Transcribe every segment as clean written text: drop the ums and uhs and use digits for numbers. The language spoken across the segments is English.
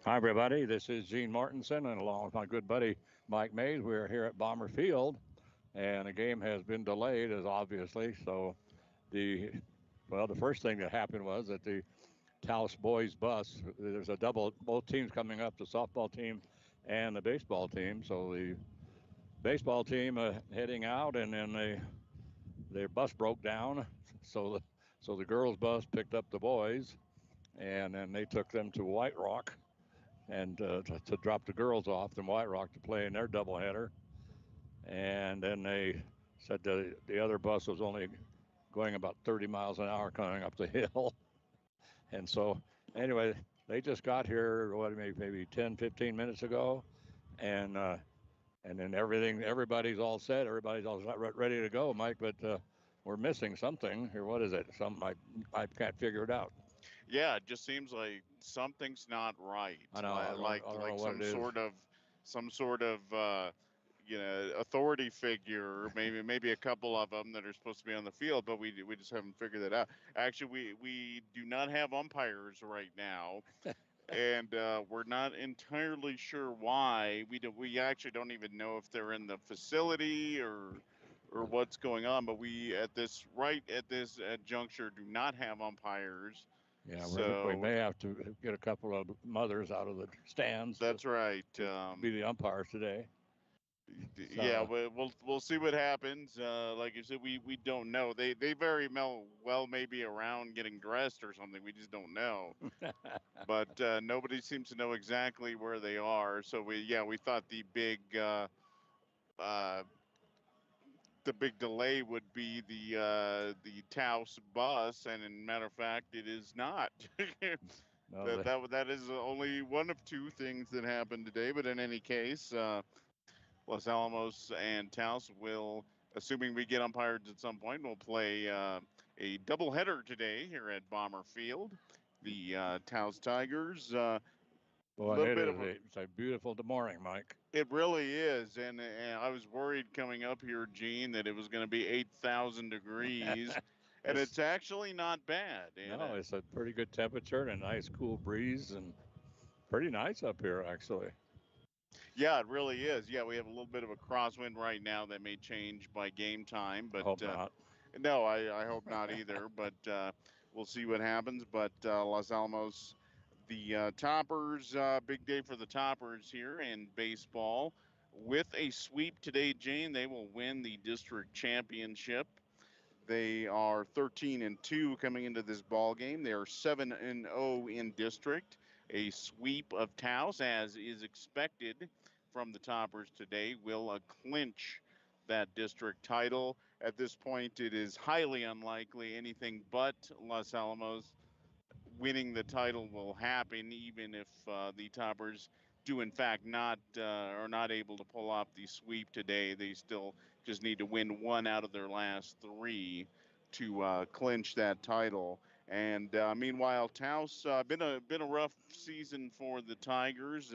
Hi, everybody. This is Gene Martinson, and along with my good buddy Mike Mays, we're here at Bomber Field, and the game has been delayed, as obviously. So the first thing that happened was that the Taos boys bus. There's a double, both teams coming up, the softball team and the baseball team. So the baseball team heading out, and then their bus broke down. So the girls' bus picked up the boys, and then they took them to White Rock and to drop the girls off in White Rock to play in their doubleheader. And then they said the other bus was only going about 30 miles an hour coming up the hill. And so, anyway, they just got here, what, maybe 10, 15 minutes ago. And and then everybody's all set. Everybody's all ready to go, Mike. But we're missing something here. What is it? Something I can't figure it out. Yeah, it just seems like something's not right. I know. I don't know Like what it is. some sort of authority figure, or maybe a couple of them that are supposed to be on the field, but we just haven't figured that out. Actually, we do not have umpires right now, and we're not entirely sure why. We actually don't even know if they're in the facility or what's going on. But we at this juncture do not have umpires. Yeah, we So may have to get a couple of mothers out of the stands that's right. to be the umpires today. Yeah, So we'll see what happens. Like you said, we don't know. They very well may be around getting dressed or something. We just don't know. But nobody seems to know exactly where they are. So we thought uh, the big delay would be the Taos bus, and in matter of fact, it is not. no, That is only one of two things that happened today. But in any case, Los Alamos and Taos will, assuming we get umpires at some point, will play a doubleheader today here at Bomber Field. The Taos Tigers. boy, Little it bit is of a it's a beautiful morning, Mike. It really is, and I was worried coming up here, Gene, that it was going to be 8,000 degrees, and it's it's actually not bad. And no, it's a pretty good temperature and a nice cool breeze and pretty nice up here actually. yeah, it really is. Yeah, we have a little bit of a crosswind right now that may change by game time, I but hope not. no, I hope not either. But we'll see what happens. But Los Alamos, the Toppers, big day for the Toppers here in baseball. With a sweep today, Jane, they will win the district championship. They are 13-2 coming into this ball game. They are 7-0 in district. A sweep of Taos, as is expected from the Toppers today, will clinch that district title. At this point, it is highly unlikely anything but Los Alamos winning the title will happen, even if the Toppers do in fact not are not able to pull off the sweep today. They still just need to win one out of their last three to clinch that title. And meanwhile, Taos been a rough season for the Tigers.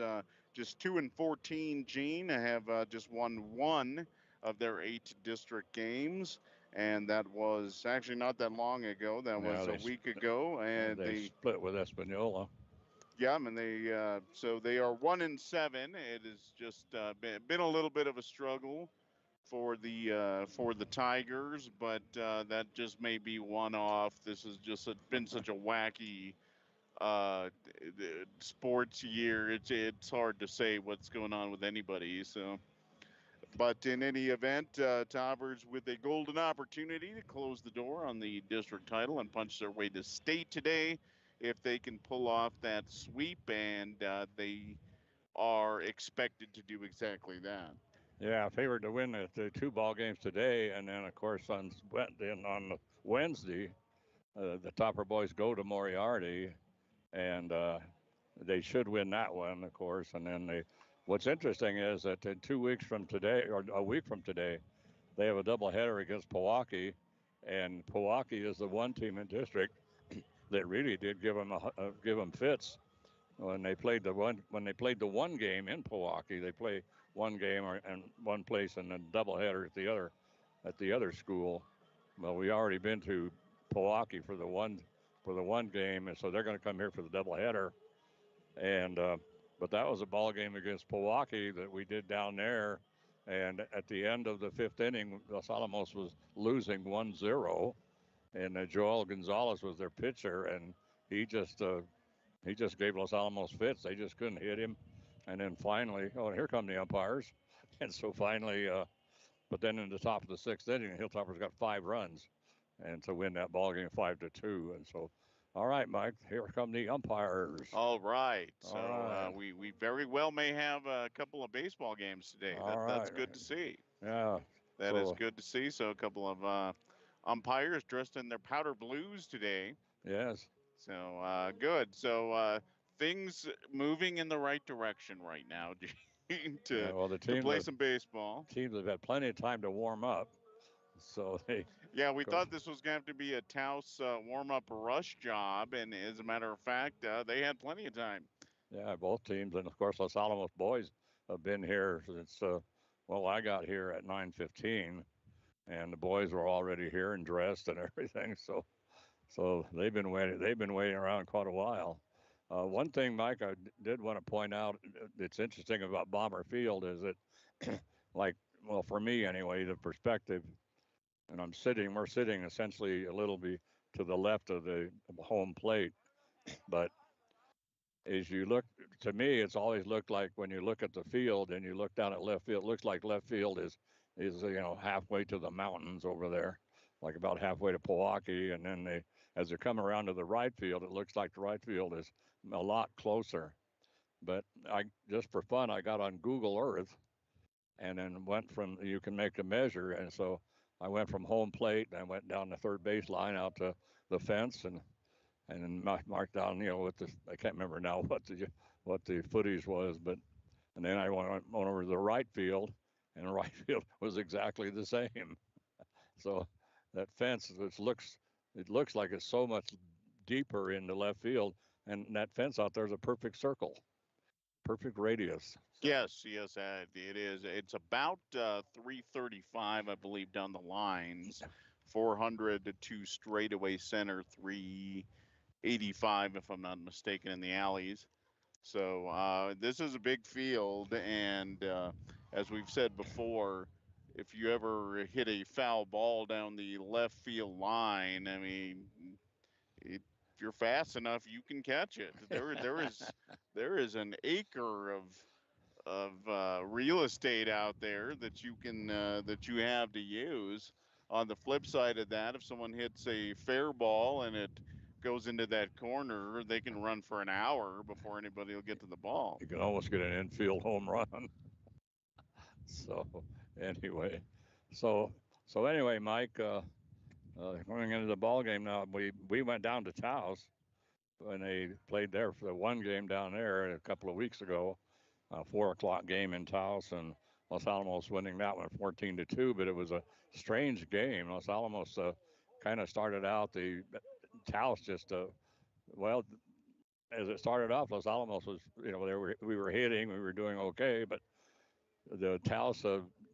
Just 2-14. Gene have just won one of their 8 district games, and that was actually not that long ago. That Yeah, was a week ago, and they split with Espanola. yeah, and they so they are 1-7. It has just been a little bit of a struggle for the Tigers, but that just may be one off. This has just been such a wacky sports year. It's hard to say what's going on with anybody. So. But in any event, Tigers with a golden opportunity to close the door on the district title and punch their way to state today if they can pull off that sweep, and they are expected to do exactly that. Yeah, favored to win the two ball games today, and then of course on Wednesday, the Topper boys go to Moriarty, and they should win that one, of course. And then what's interesting is that in 2 weeks from today, or a week from today, they have a doubleheader against Pewaukee, and Pewaukee is the one team in district that really did give them fits when they played the one game in Pewaukee. They play one game and one place and then doubleheader at the other school. Well, we already been to Pewaukee for the one game, and so they're going to come here for the doubleheader. And But that was a ball game against Milwaukee that we did down there. And at the end of the fifth inning, Los Alamos was losing 1-0, and Joel Gonzalez was their pitcher, and he just uh, he just gave Los Alamos fits. They just couldn't hit him. And then finally, oh, here come the umpires. And so finally, but then in the top of the sixth inning, the Hilltoppers got 5 runs, and to win that ball game 5-2. And so, all right, Mike, here come the umpires. All right. All So right, we very well may have a couple of baseball games today. all That's right, good to see. yeah. That is So good to see. So a couple of umpires dressed in their powder blues today. yes, So good. So things moving in the right direction right now Gene, yeah. Well, the to team play the some baseball. teams have had plenty of time to warm up, so they Yeah, we go. thought this was going to have to be a Taos warm-up rush job, and as a matter of fact, they had plenty of time. Yeah, both teams, and of course Los Alamos boys have been here since. Well, I got here at 9:15, and the boys were already here and dressed and everything. So they've been waiting. They've been waiting around quite a while. One thing, Mike, I did want to point out that's interesting about Bomber Field is that, like, well, for me anyway, the perspective, and we're sitting essentially a little bit to the left of the home plate, but as you look, to me, it's always looked like when you look at the field and you look down at left field, it looks like left field is halfway to the mountains over there, like about halfway to Milwaukee, and then as they come around to the right field, it looks like the right field is a lot closer. But I just for fun, I got on Google Earth and then went from you can make a measure, and so I went from home plate and I went down the third base line out to the fence and then marked down, what the I can't remember now what the footage was, but and then I went over to the right field, and the right field was exactly the same. So that fence, which looks like it's so much deeper in the left field, and that fence out there is a perfect circle, perfect radius. So Yes, it is. It's about 335, I believe, down the lines. 400 to straightaway center, 385, if I'm not mistaken, in the alleys. So this is a big field, and as we've said before, if you ever hit a foul ball down the left field line, I mean, if you're fast enough, you can catch it. There is an acre of real estate out there that you have to use. On the flip side of that, if someone hits a fair ball and it goes into that corner, they can run for an hour before anybody will get to the ball. you can almost get an infield home run. So anyway, so anyway, Mike, going into the ball game now, we went down to Taos when they played there for the one game down there a couple of weeks ago, 4 o'clock game in Taos, and Los Alamos winning that one 14-2. But it was a strange game. Los Alamos kind of started out the Taos just well as it started off. Los Alamos was we were hitting, we were doing okay, but the Taos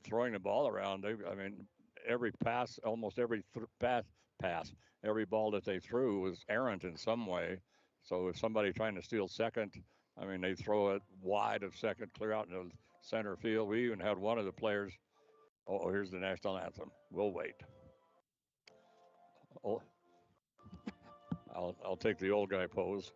throwing the ball around. I mean, every pass, almost every pass, every ball that they threw was errant in some way. So if somebody trying to steal second, I mean, they throw it wide of second, clear out into center field. We even had one of the players. Oh, here's the national anthem. We'll wait. Oh, I'll take the old guy pose.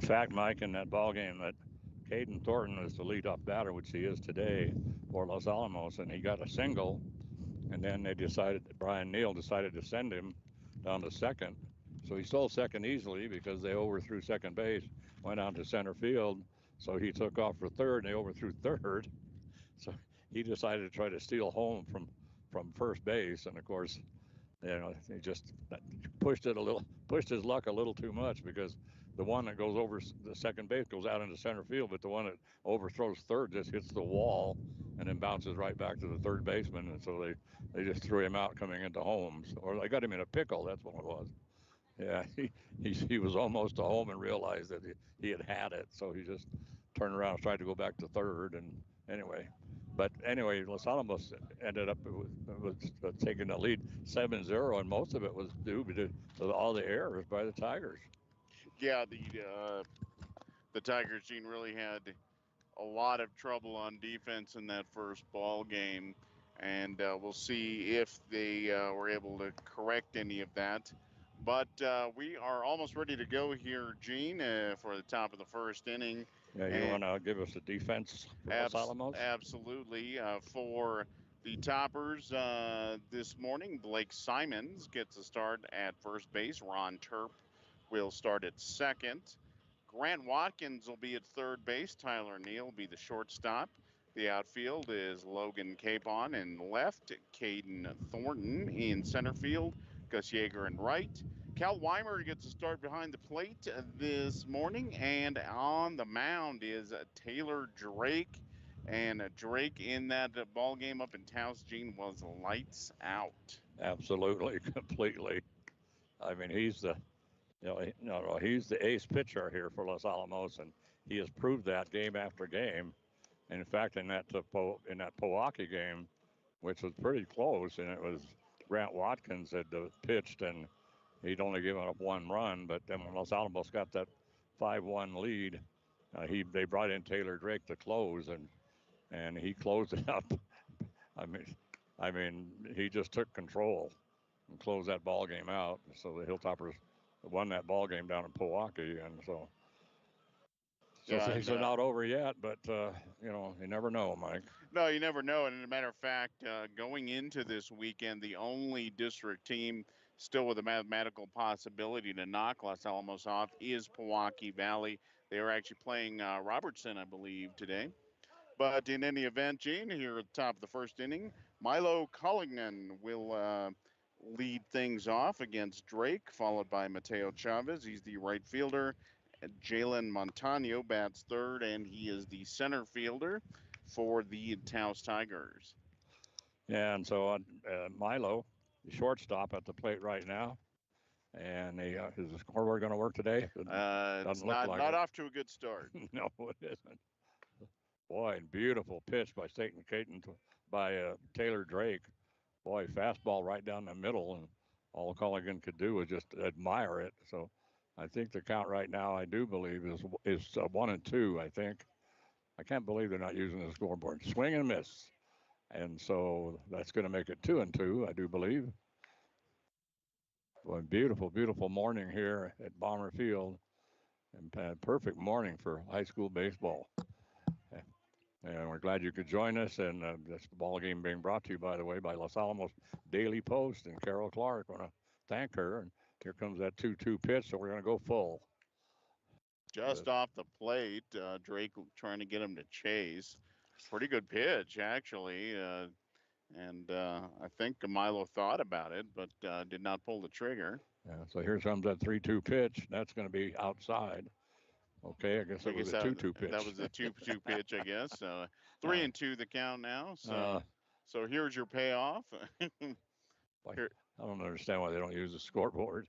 In fact, Mike, in that ball game, that Caden Thornton was the leadoff batter, which he is today for Los Alamos, and he got a single. And then Brian Neal decided to send him down to second. So he stole second easily because they overthrew second base, went out to center field. So he took off for third, and they overthrew third. So he decided to try to steal home from first base, and of course, he just pushed his luck a little too much because the one that goes over the second base goes out into center field, but the one that overthrows third just hits the wall and then bounces right back to the third baseman, and so they just threw him out coming into home, or they got him in a pickle. That's what it was. Yeah, he was almost to home and realized that he had it, so he just turned around and tried to go back to third. And anyway, Los Alamos ended up with taking the lead 7-0, and most of it was due to all the errors by the Tigers. Yeah, the Tigers, Gene, really had a lot of trouble on defense in that first ball game, and we'll see if they were able to correct any of that. But we are almost ready to go here, Gene, for the top of the first inning. Yeah, you want to give us the defense for Los Alamos? Absolutely. For the Toppers this morning, Blake Simons gets a start at first base. Ron Terp will start at second. Grant Watkins will be at third base. Tyler Neal will be the shortstop. The outfield is Logan Capon in left, Caden Thornton in center field, Gus Yeager in right. Cal Weimer gets a start behind the plate this morning, and on the mound is Taylor Drake. And Drake in that ball game up in Taos, Gene, was lights out. Absolutely, completely. I mean, he's the he's the ace pitcher here for Los Alamos, and he has proved that game after game. And in fact, in that Milwaukee game, which was pretty close, and it was Grant Watkins had pitched, and he'd only given up one run. But then when Los Alamos got that 5-1 lead, they brought in Taylor Drake to close, and he closed it up. I mean, he just took control and closed that ball game out. So the Hilltoppers won that ball game down in Milwaukee, and so things are not over yet, but you never know, Mike. No, you never know. And as a matter of fact, going into this weekend, the only district team still with a mathematical possibility to knock Los Alamos off is Milwaukee Valley. They are actually playing Robertson, I believe, today. But in any event, Gene, here at the top of the first inning, Milo Culligan will lead things off against Drake, followed by Mateo Chavez. He's the right fielder. Jalen Montano bats third, and he is the center fielder for the Taos Tigers. Yeah, and so Milo, the shortstop at the plate right now. And is the scoreboard going to work today? It's not off to a good start. No, it isn't. Boy, beautiful pitch by Taylor Drake. Boy, fastball right down the middle, and all Culligan could do was just admire it. So I think the count right now, I do believe, is 1-2, I think. I can't believe they're not using the scoreboard. Swing and miss. And so that's going to make it 2-2, I do believe. Well, beautiful, beautiful morning here at Bomber Field. And perfect morning for high school baseball. And we're glad you could join us. And this ball game being brought to you, by the way, by Los Alamos Daily Post and Carol Clark. I want to thank her. And here comes that 2-2 pitch, so we're going to go full. Just off the plate, Drake trying to get him to chase. Pretty good pitch, actually. And I think Milo thought about it, but did not pull the trigger. Yeah, so here comes that 3-2 pitch. That's going to be outside. Okay, I guess it was a 2-2 pitch. That was a 2-2 pitch, I guess. 3-2 the count now. So here's your payoff. I don't understand why they don't use the scoreboard.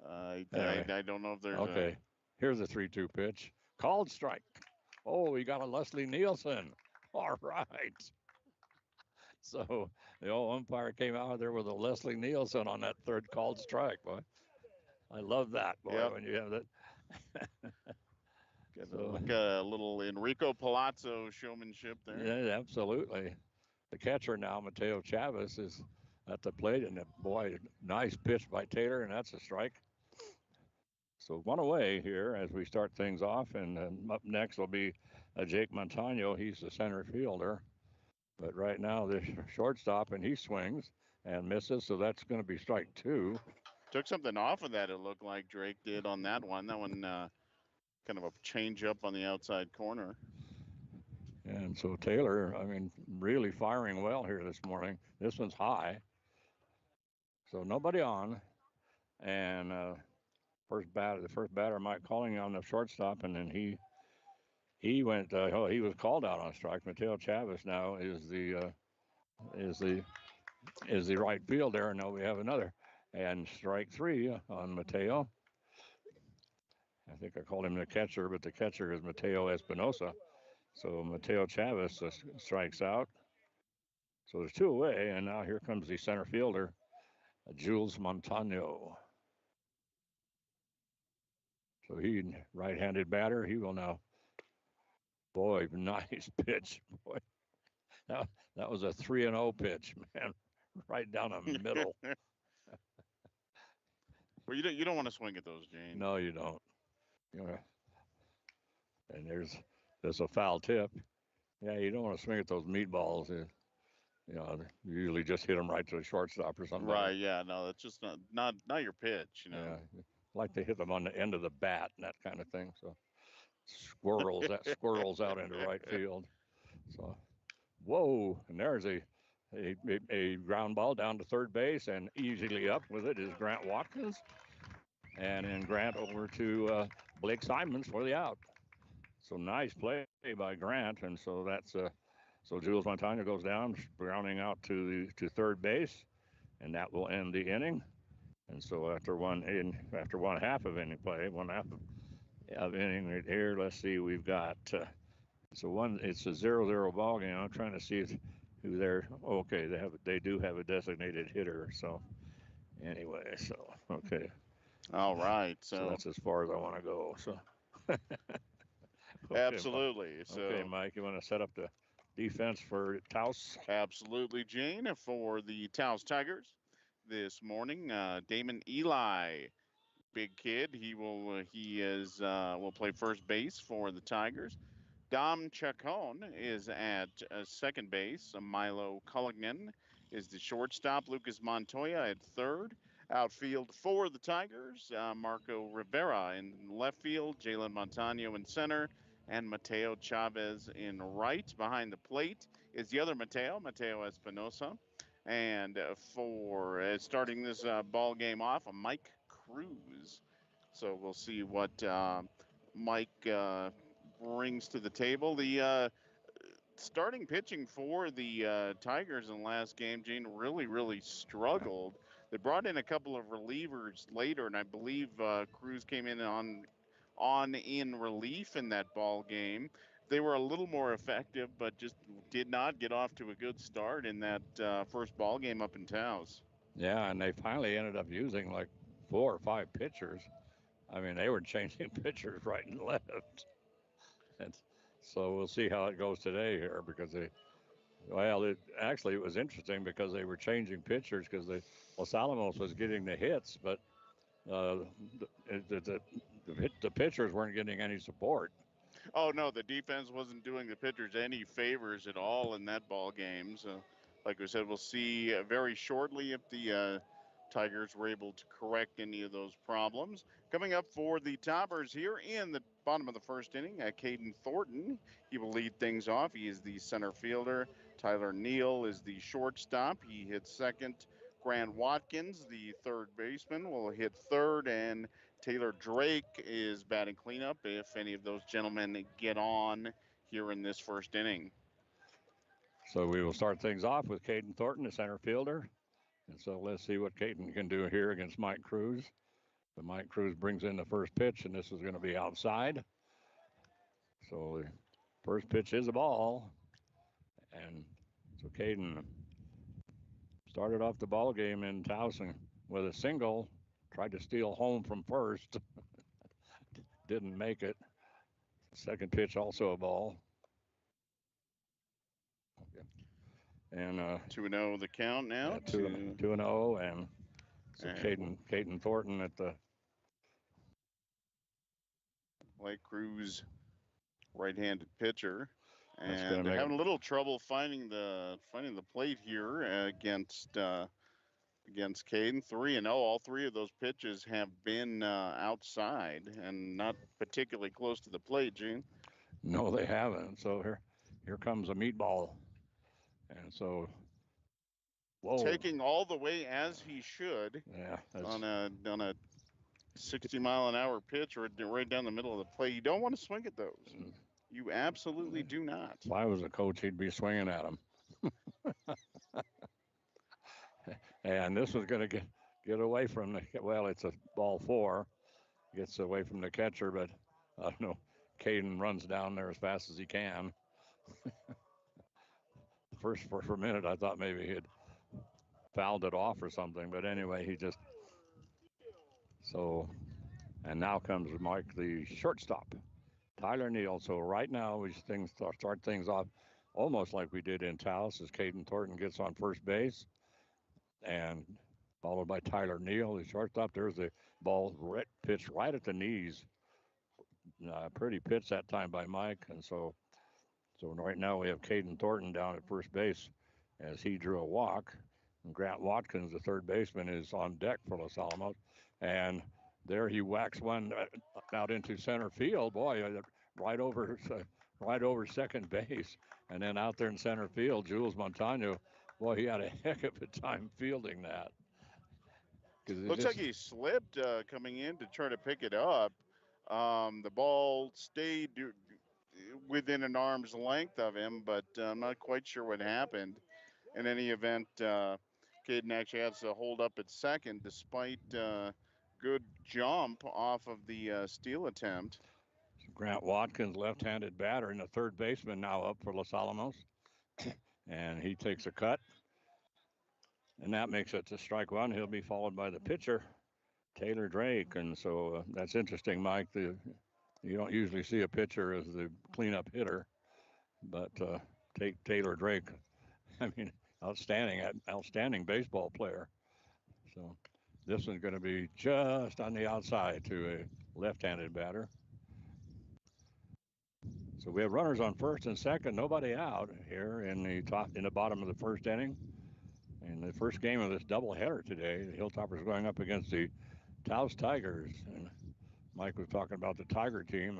I don't know if there's okay. Here's a 3-2 pitch. Called strike. Oh, he got a Leslie Nielsen. All right. So the old umpire came out there with a Leslie Nielsen on that third called strike. Boy, I love that, boy, when you have that. Like a little Enrico Palazzo showmanship there. Yeah, absolutely. The catcher now, Mateo Chavez, is at the plate, and boy, nice pitch by Taylor, and that's a strike. So one away here as we start things off, and up next will be Jake Montano. He's the center fielder, but right now the shortstop, and he swings and misses, so that's going to be strike two. Took something off of that, it looked like Drake did on that one. That one kind of a change up on the outside corner. And so Taylor, I mean, really firing well here this morning. This one's high, so nobody on, and the first batter, Mike Calling on the shortstop, and then he went. He was called out on strike. Mateo Chavez now is the is the right fielder, and now we have another, and strike three on Mateo. I think I called him the catcher, but the catcher is Mateo Espinosa. So Mateo Chavez strikes out. So there's two away, and now here comes the center fielder, Jules Montano. So he, right-handed batter, he will now. Boy, nice pitch, boy. That was a 3-0 pitch, man, right down the middle. Well, you don't want to swing at those, Gene. No, you don't. You know, and there's a foul tip. Yeah, you don't want to swing at those meatballs. You usually just hit them right to the shortstop or something. Right? Yeah. No, that's just not your pitch. You know. Yeah, like to hit them on the end of the bat and that kind of thing. So squirrels out into right field. So whoa, and there's a ground ball down to third base, and easily up with it is Grant Watkins, and then Grant over to Blake Simons for the out. So nice play by Grant, and so that's so Jules Montano goes down, grounding out to third base, and that will end the inning. And so after one half of inning play, one half of inning right here, let's see, we've got it's a 0-0 ball game. I'm trying to see who they're. Okay, they do have a designated hitter. So anyway, so okay. All right. So that's as far as I want to go. So okay, absolutely. Okay, Mike, you want to set up the defense for Taos? Absolutely, Gene. For the Taos Tigers this morning, Damon Eli, big kid. He will play first base for the Tigers. Dom Chacon is at second base. Milo Culligan is the shortstop. Lucas Montoya at third. Outfield for the Tigers, Marco Rivera in left field, Jalen Montano in center, and Mateo Chavez in right. Behind the plate is the other Mateo Espinosa. And for starting this ball game off, Mike Cruz. So we'll see what Mike brings to the table. The starting pitching for the Tigers in the last game, Gene, really struggled. They brought in a couple of relievers later, and I believe Cruz came in in relief in that ball game. They were a little more effective, but just did not get off to a good start in that first ball game up in Taos. Yeah, and they finally ended up using like 4 or 5 pitchers. I mean, they were changing pitchers right and left. And so we'll see how it goes today here because it was interesting because they were changing pitchers because Los Alamos was getting the hits, but the pitchers weren't getting any support. Oh no, the defense wasn't doing the pitchers any favors at all in that ball game. So, like we said, we'll see very shortly if the Tigers were able to correct any of those problems. Coming up for the toppers here in the bottom of the first inning, Caden Thornton. He will lead things off. He is the center fielder. Tyler Neal is the shortstop. He hits second. Grant Watkins, the third baseman, will hit third, and Taylor Drake is batting cleanup if any of those gentlemen get on here in this first inning. So we will start things off with Caden Thornton, the center fielder. And so let's see what Caden can do here against Mike Cruz. But Mike Cruz brings in the first pitch, and this is going to be outside. So the first pitch is a ball. And so Caden started off the ball game in Towson with a single, tried to steal home from first. Didn't make it. Second pitch, also a ball. And 2-0 the count now. Yeah, 2-0, and so Caden Thornton at the Lake Cruz, right-handed pitcher, That's going and to make having it. a little trouble finding the plate here against Caden. 3-0. All three of those pitches have been outside and not particularly close to the plate, Gene. No, they haven't. So here comes a meatball, and so whoa, Taking all the way as he should yeah, on that's a 60-mile-an-hour pitch right down the middle of the plate. You don't want to swing at those. You absolutely do not. if I was a coach, he'd be swinging at him. And this was going to get away from the well. It's a ball four, gets away from the catcher, but no, Caden runs down there as fast as he can. First for a minute, I thought maybe he had fouled it off or something, but anyway, he just so. And now comes Mike, the shortstop, Tyler Neal. So right now we start things off almost like we did in Taos as Caden Thornton gets on first base and followed by Tyler Neal, the shortstop. There's the ball pitched right at the knees. Pretty pitch that time by Mike. And so right now we have Caden Thornton down at first base as he drew a walk. And Grant Watkins, the third baseman, is on deck for Los Alamos. And there he whacks one out into center field. Boy, right over right over second base. And then out there in center field, Jules Montano, boy, he had a heck of a time fielding that. Looks like he slipped coming in to try to pick it up. The ball stayed within an arm's length of him, but I'm not quite sure what happened. In any event, Caden actually has to hold up at second despite good jump off of the steal attempt. Grant Watkins, left-handed batter, and the third baseman now up for Los Alamos. And he takes a cut. And that makes it to strike one. He'll be followed by the pitcher, Taylor Drake. And so that's interesting, Mike. You don't usually see a pitcher as the cleanup hitter, but take Taylor Drake. I mean, outstanding baseball player. So this one's going to be just on the outside to a left-handed batter. So we have runners on first and second, nobody out here in the bottom of the first inning. In the first game of this doubleheader today, the Hilltoppers going up against the Taos Tigers. And Mike was talking about the Tiger team,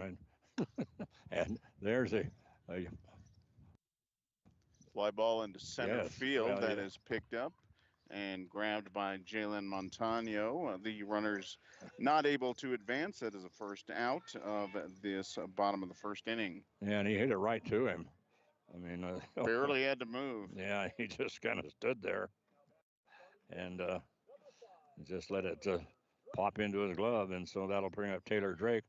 and there's a fly ball into center field well, that is picked up and grabbed by Jalen Montano. The runners not able to advance. That is a first out of this bottom of the first inning. Yeah, and he hit it right to him. I mean, barely had to move. Yeah, he just kind of stood there and just let it pop into his glove, and so that'll bring up Taylor Drake.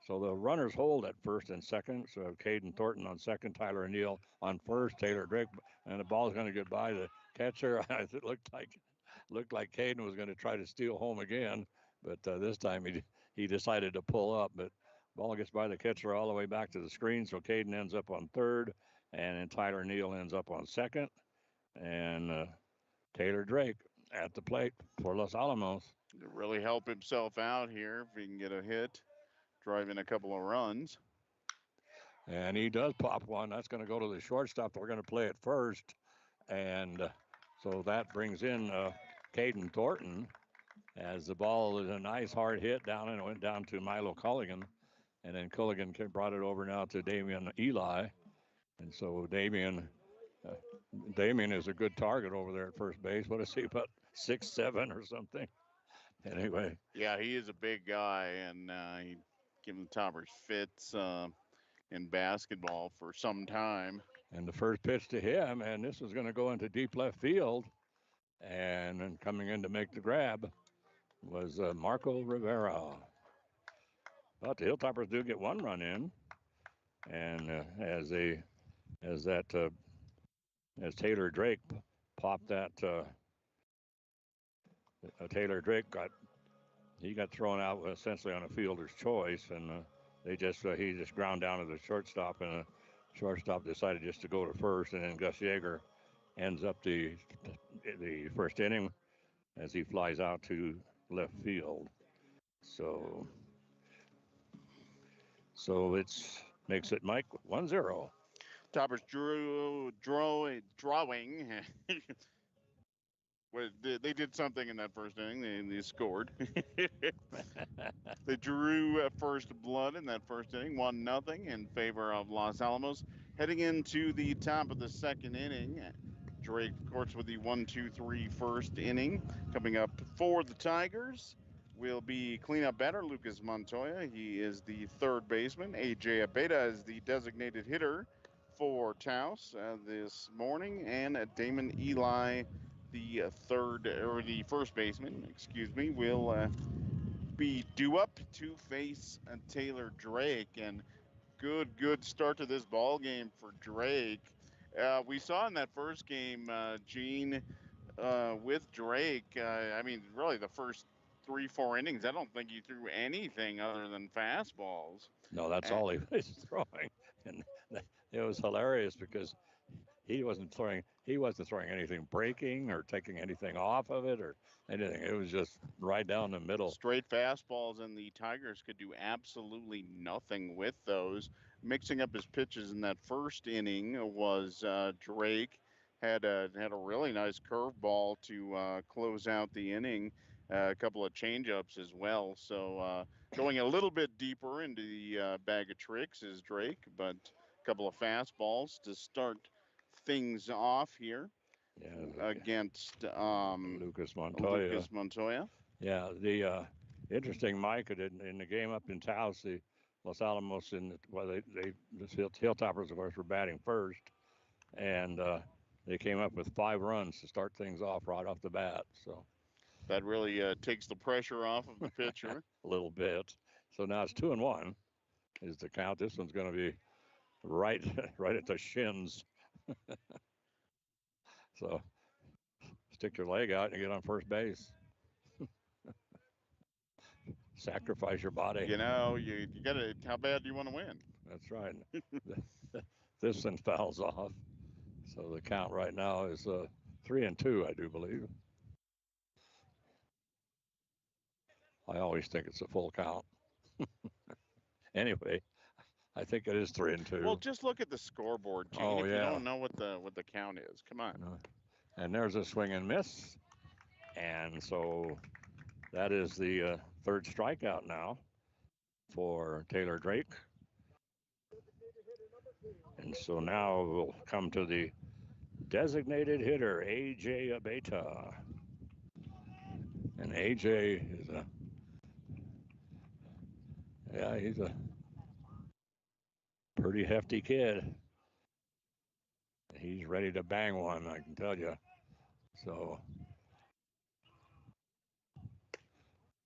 So the runners hold at first and second. So Caden Thornton on second, Tyler Neal on first, Taylor Drake, and the ball's going to get by the catcher. It looked like Caden was going to try to steal home again, but this time he decided to pull up. But ball gets by the catcher all the way back to the screen. So Caden ends up on third, and then Tyler Neal ends up on second, and Taylor Drake at the plate for Los Alamos. To really help himself out here if he can get a hit, driving a couple of runs. And he does pop one. That's going to go to the shortstop. We're going to play it first. And so that brings in Caden Thornton as the ball is a nice hard hit down, and it went down to Milo Culligan. And then Culligan brought it over now to Damian Eli. And so Damian is a good target over there at first base. What is he, about 6'7" or something? Anyway. Yeah, he is a big guy, and he given the Toppers fits in basketball for some time. And the first pitch to him, and this is going to go into deep left field. And then coming in to make the grab was Marco Rivera. But the Hilltoppers do get one run in, and as Taylor Drake popped that, Taylor Drake got thrown out essentially on a fielder's choice, and he just ground down to the shortstop, and the shortstop decided just to go to first, and then Gus Yeager ends up the first inning as he flies out to left field. So So it's makes it Mike 1-0. Toppers drawing. Well, they did something in that first inning. They scored. They drew first blood in that first inning, 1-0 in favor of Los Alamos. Heading into the top of the second inning, Drake, of course, with the 1-2-3 first inning. Coming up for the Tigers will be cleanup batter Lucas Montoya. He is the third baseman. AJ Abeda is the designated hitter for Taos this morning, and Damon Eli, the first baseman, will be due up to face Taylor Drake. And good start to this ball game for Drake. We saw in that first game, Gene, with Drake. Really the first 3-4 innings, I don't think he threw anything other than fastballs. No, that's all he was throwing, and it was hilarious because he wasn't throwing anything breaking or taking anything off of it or anything. It was just right down the middle. Straight fastballs, and the Tigers could do absolutely nothing with those. Mixing up his pitches in that first inning was Drake. Had a really nice curveball to close out the inning. A couple of changeups as well. So going a little bit deeper into the bag of tricks is Drake, but a couple of fastballs to start things off here. Yeah, against Lucas Montoya. Yeah, the interesting, Mike, in the game up in Taos, the Los Alamos the Hilltoppers, of course, were batting first, and they came up with 5 runs to start things off right off the bat. So that really takes the pressure off of the pitcher a little bit. So now it's 2-1 is the count. This one's going to be right at the shins. So stick your leg out and get on first base. Sacrifice your body. You know, you got to. How bad do you want to win? That's right. This one fouls off. So the count right now is 3-2, I do believe. I always think it's a full count. Anyway, I think it is 3-2. Well, just look at the scoreboard, Gene. You don't know what the count is, come on. And there's a swing and miss, and so that is the third strikeout now for Taylor Drake. And so now we'll come to the designated hitter, AJ Abeta. And AJ is he's a pretty hefty kid. He's ready to bang one, I can tell you. So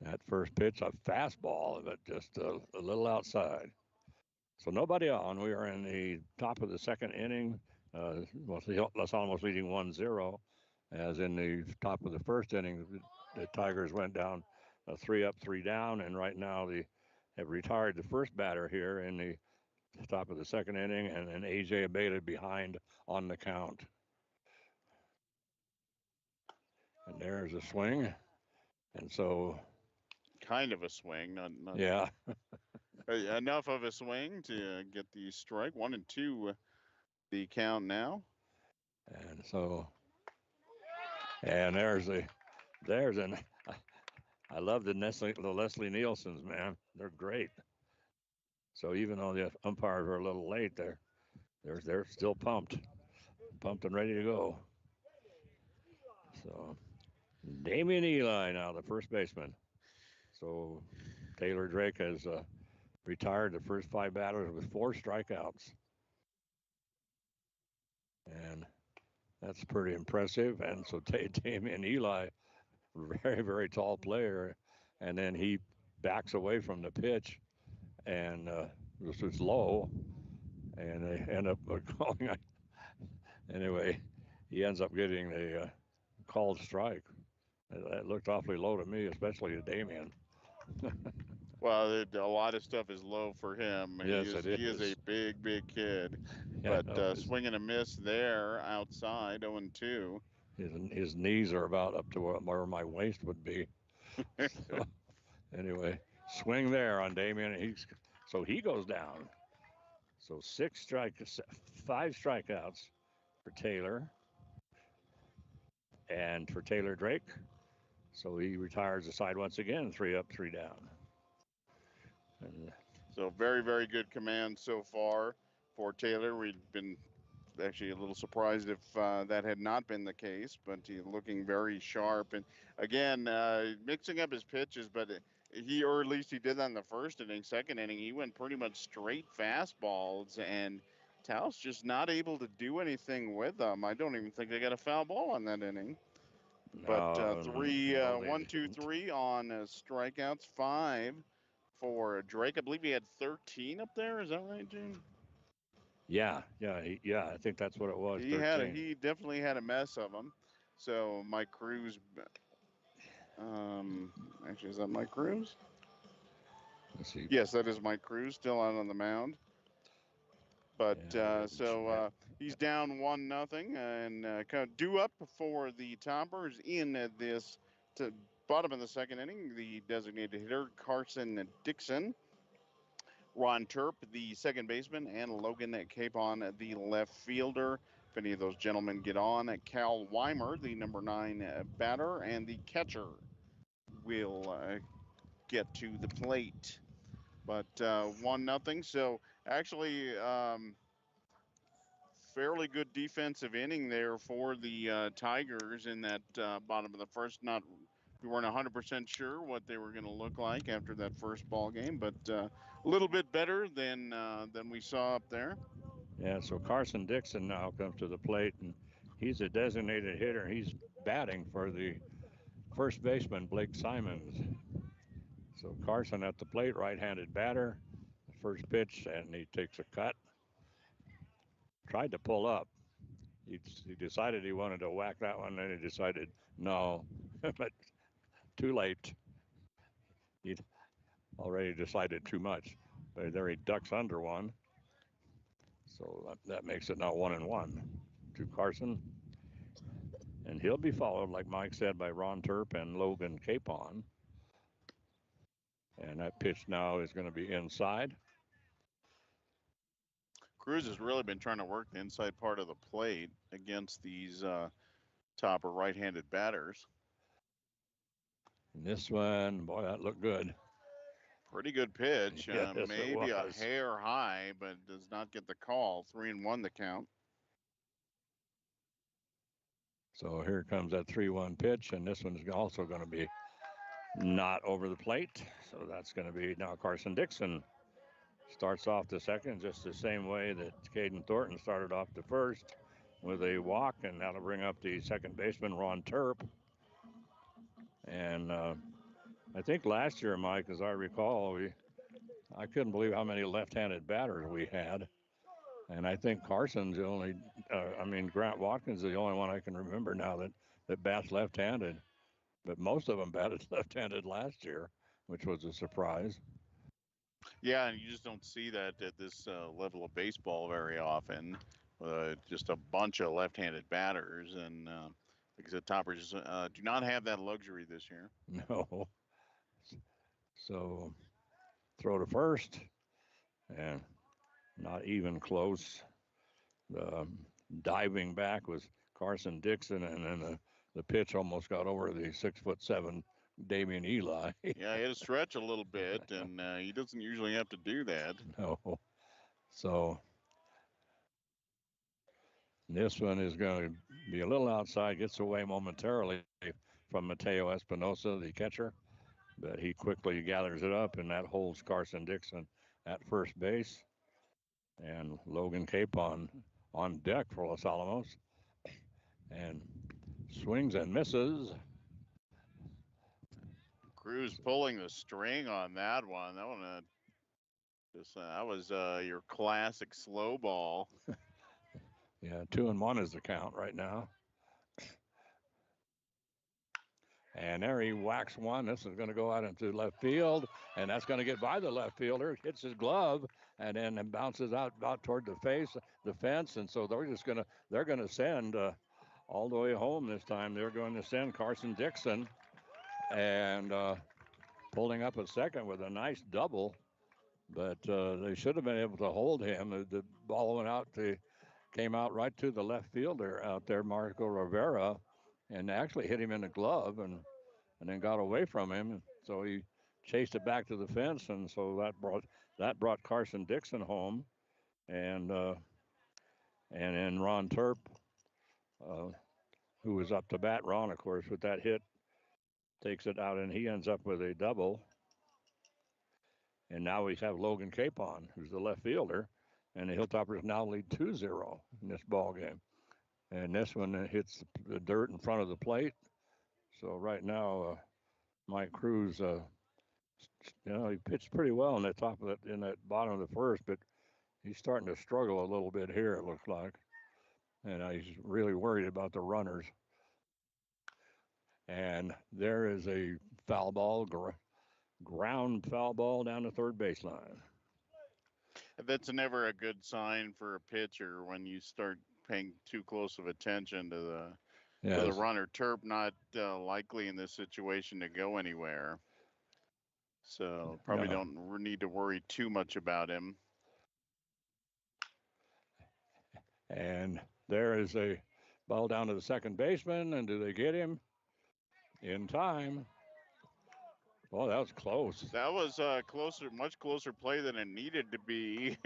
that first pitch, a fastball, but just a little outside. So nobody on. We are in the top of the second inning. Los Alamos leading 1-0. As in the top of the first inning, the Tigers went down 3 up, 3 down, and right now they have retired the first batter here in the top of the second inning, and then AJ Abeta behind on the count. And there's a swing, and so kind of a swing, not yeah. Enough of a swing to get the strike. 1-2 the count now. And so, and there's an, I love the Leslie Nielsen's, man. They're great. So even though the umpires are a little late, they're still pumped and ready to go. So Damien Eli now, the first baseman. So Taylor Drake has retired the first 5 batters with 4 strikeouts. And that's pretty impressive. And so Damien Eli, very, very tall player. And then he backs away from the pitch, and this is low. And they end up going. Anyway, he ends up getting the called strike. That looked awfully low to me, especially to Damien. Well, a lot of stuff is low for him. Yes, he is a big kid. Yeah, but swing and a miss there outside, 0-2. His knees are about up to where my waist would be. So, anyway, swing there on Damien. He's So he goes down. So 5 strikeouts for Taylor and for Taylor Drake. So he retires the side once again, 3 up, 3 down. And So very, very good command so far for Taylor. We'd been actually a little surprised if that had not been the case, but he's looking very sharp. And again, mixing up his pitches, but or at least he did that in the first inning. Second inning, he went pretty much straight fastballs, and Taos just not able to do anything with them. I don't even think they got a foul ball on that inning. But no, one, two, three on strikeouts, 5 for Drake. I believe he had 13 up there. Is that right, Gene? Yeah. I think that's what it was. He definitely had a mess of them. So Mike Cruz. Actually, is that Mike Cruz? Let's see. Yes, that is Mike Cruz, still out on the mound. But he's down 1-0 and kind of due up for the toppers in this bottom of the second inning. The designated hitter, Carson Dixon, Ron Terp, the second baseman, and Logan Capon, the left fielder. If any of those gentlemen get on, Cal Weimer, the number 9 batter, and the catcher will get to the plate. But 1-0. So actually, fairly good defensive inning there for the Tigers in that bottom of the first. We weren't 100% sure what they were going to look like after that first ball game, but a little bit better than we saw up there. Yeah, so Carson Dixon now comes to the plate, and he's a designated hitter. He's batting for the first baseman, Blake Simons. So Carson at the plate, right-handed batter. First pitch, and he takes a cut. Tried to pull up. He decided he wanted to whack that one, and he decided no, but too late. He'd already decided too much. But there he ducks under one. So that makes it now 1-1 to Carson. And he'll be followed, like Mike said, by Ron Terp and Logan Capon. And that pitch now is going to be inside. Cruz has really been trying to work the inside part of the plate against these topper right-handed batters. And this one, boy, that looked good. Pretty good pitch. Yes, maybe a hair high, but does not get the call. 3-1 the count. So here comes that 3-1 pitch, and this one's also going to be not over the plate. So that's going to be now Carson Dixon starts off the second just the same way that Caden Thornton started off the first with a walk, and that'll bring up the second baseman, Ron Terp. And I think last year, Mike, as I recall, I couldn't believe how many left-handed batters we had. And I think Carson's the only, Grant Watkins is the only one I can remember now that bats left-handed. But most of them batted left-handed last year, which was a surprise. Yeah, and you just don't see that at this level of baseball very often. Just a bunch of left-handed batters, and like I said, toppers do not have that luxury this year. No. So throw to first, and not even close. The diving back was Carson Dixon, and then the pitch almost got over the 6'7" Damian Eli. Yeah, he had to stretch a little bit, and he doesn't usually have to do that. No. So this one is going to be a little outside, gets away momentarily from Mateo Espinosa, the catcher, but he quickly gathers it up, and that holds Carson Dixon at first base. And Logan Capon on deck for Los Alamos, and swings and misses. Cruz pulling the string on that one. That one, that was your classic slow ball. Yeah, 2-1 is the count right now. And there he whacks one. This is going to go out into left field, and that's going to get by the left fielder. Hits his glove, and then it bounces out toward the fence. And so they're going to send all the way home this time. They're going to send Carson Dixon, and pulling up at second with a nice double but they should have been able to hold him. The ball went out to came out right to the left fielder out there, Marco Rivera, and actually hit him in the glove and then got away from him. So he chased it back to the fence, and so that brought Carson Dixon home, and and then Ron Turp, uh, who was up to bat. Ron, of course, with that hit, takes it out, and he ends up with a double. And now we have Logan Capon, who's the left fielder, and the Hilltoppers now lead 2-0 in this ball game. And this one hits the dirt in front of the plate. So right now, Mike Cruz, he pitched pretty well in the top of that in that bottom of the first, but he's starting to struggle a little bit here. It looks like, and he's really worried about the runners. And there is a foul ball, ground foul ball down the third baseline. That's never a good sign for a pitcher when you start paying too close of attention to the Yes. runner. Terp not likely in this situation to go anywhere, so probably No. don't need to worry too much about him. And there is a ball down to the second baseman, and do they get him in time? Oh, that was close. That was closer, much closer play than it needed to be.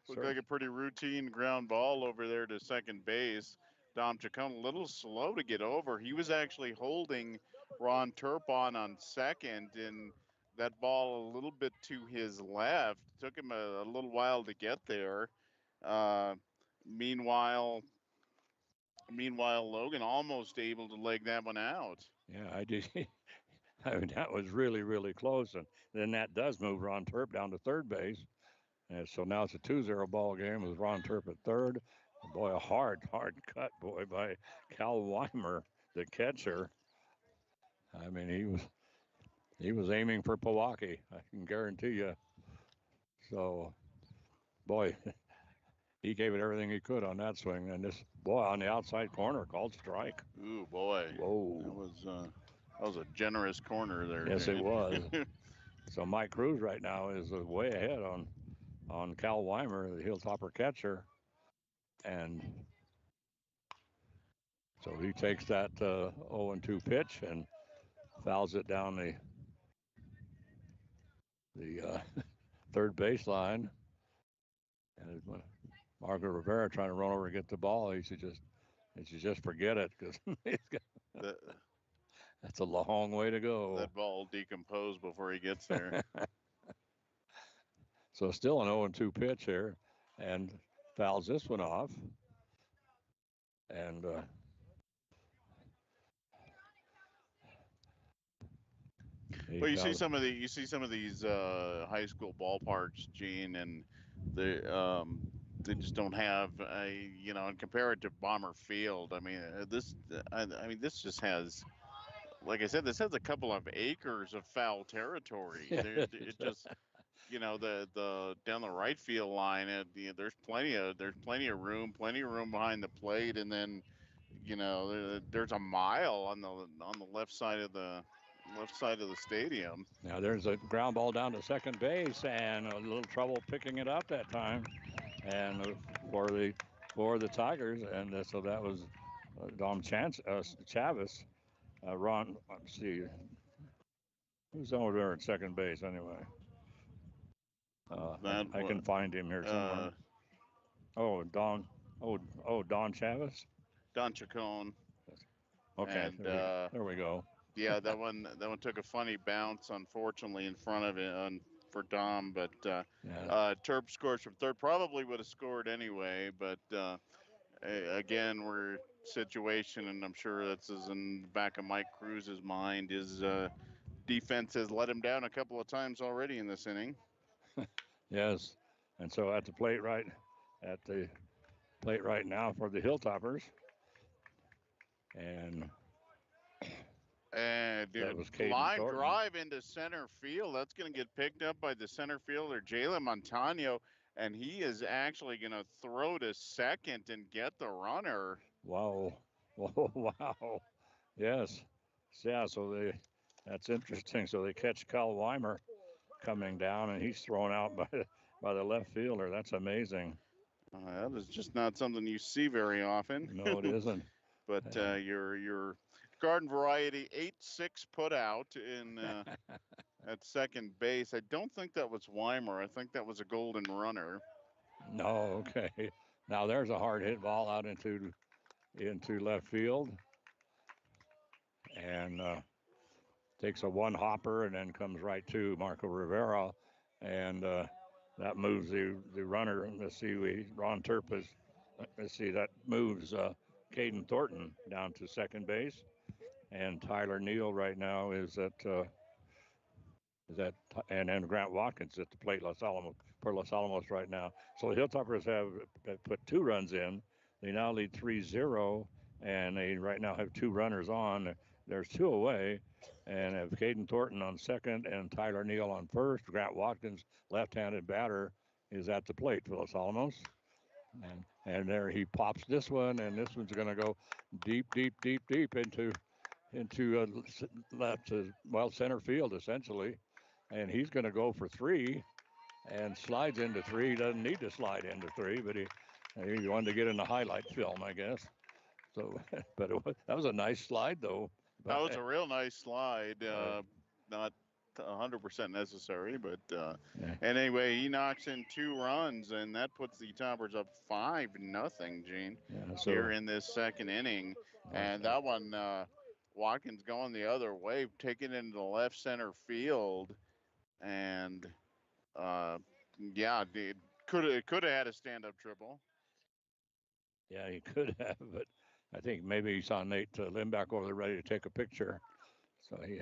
Looked like a pretty routine ground ball over there to second base. Dom Chacon a little slow to get over. He was actually holding Ron Turpon on second, and that ball a little bit to his left. Took him a little while to get there. Uh, meanwhile, Logan almost able to leg that one out. Yeah, I did. I mean, that was really, really close. And then that does move Ron Turp down to third base. And so now it's a 2-0 ball game with Ron Turp at third. Boy, a hard cut, boy, by Cal Weimer, the catcher. I mean, he was aiming for Milwaukee. I can guarantee you. So, boy, he gave it everything he could on that swing. And this boy on the outside corner called strike. Ooh boy, Whoa! that was a generous corner there. Yes, it Jane. was. So Mike Cruz right now is way ahead on Cal Weimer, the Hilltopper catcher, and so he takes that 0-2 pitch and fouls it down the third baseline. And Margaret Rivera trying to run over and get the ball. He should just forget it because that's a long way to go. That ball decomposed before he gets there. So still an 0-2 pitch here, and fouls this one off. And well, you see some of these high school ballparks, Gene, and they just don't have and compare it to Bomber Field. I mean, this just has, like I said, this has a couple of acres of foul territory. It just, the down the right field line, there's plenty of room, behind the plate, and then, there's a mile on the left side of the stadium. Now there's a ground ball down to second base, and a little trouble picking it up that time, and for the Tigers, and so that was Dom Chavis. Ron, let's see, who's over there at second base anyway? I can find him here somewhere. Don Chavis. Don Chacon. Okay, and, there we go. Yeah, that one took a funny bounce, unfortunately, in front of it for Dom. But Terp scores from third. Probably would have scored anyway, but again, we're situation, and I'm sure that's in the back of Mike Cruz's mind. His defense has let him down a couple of times already in this inning. Yes, and so at the plate right now for the Hilltoppers, and line drive into center field. That's going to get picked up by the center fielder, Jalen Montano, and he is actually going to throw to second and get the runner. Wow. Oh, wow. Yes. Yeah, so that's interesting. So they catch Kyle Weimer, coming down, and he's thrown out by the left fielder. That's amazing. That is just not something you see very often. No, it isn't. But your garden variety 8-6 put out in at second base. I don't think that was Weimer. I think that was a golden runner. No, okay. Now there's a hard hit ball out into left field, and takes a one hopper and then comes right to Marco Rivera, and that moves the runner. Let's see, Ron Turp is. Let's see, that moves Caden Thornton down to second base, and Tyler Neal right now is that and then Grant Watkins at the plate, Los Alamos for Los Alamos right now. So the Hilltoppers have put 2 runs in. They now lead 3-0, and they right now have 2 runners on. There's 2 away, and have Caden Thornton on second and Tyler Neal on first. Grant Watkins, left-handed batter, is at the plate for Los Alamos. And there he pops this one, and this one's going to go deep, deep, deep, deep into left well center field essentially, and he's going to go for 3 and slides into 3. He doesn't need to slide into 3, but he wanted to get in the highlight film, I guess. So, but that was a nice slide though. That was a real nice slide. Not 100% necessary, but yeah. and anyway, he knocks in 2 runs, and that puts the Toppers up 5-0, Gene, here in this second inning. And that one, Watkins going the other way, taking it into the left center field, and yeah, it could have had a stand-up triple. Yeah, he could have, but I think maybe he saw Nate Lindback over there ready to take a picture, so he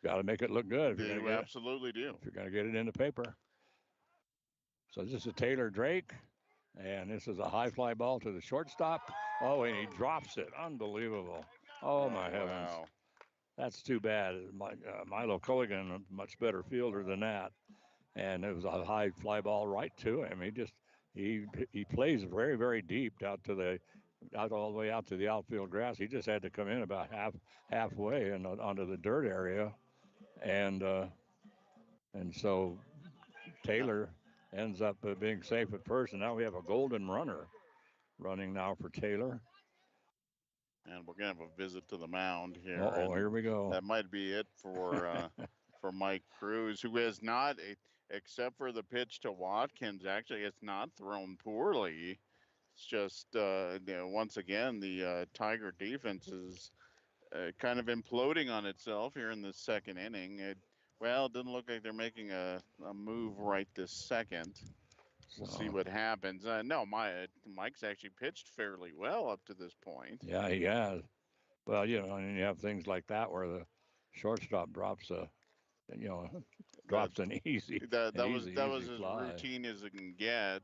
got to make it look good. You absolutely do. If you're going to get it in the paper. So this is Taylor Drake, and this is a high fly ball to the shortstop. Oh, and he drops it. Unbelievable. Oh, my heavens. Wow. That's too bad. Milo Culligan, a much better fielder than that. And it was a high fly ball right to him. He plays very, very deep out all the way out to the outfield grass. He just had to come in about halfway and onto the dirt area. And so Taylor ends up being safe at first, and now we have a golden runner running now for Taylor. And we're gonna have a visit to the mound here. Oh, here we go. That might be it for for Mike Cruz, who has not, except for the pitch to Watkins, actually it's not thrown poorly. It's just once again the Tiger defense is kind of imploding on itself here in the second inning. It doesn't look like they're making a move right this second. We'll see what happens. No, Mike's actually pitched fairly well up to this point. Yeah, he has. Well, and you have things like that where the shortstop drops an easy. That was as routine as it can get.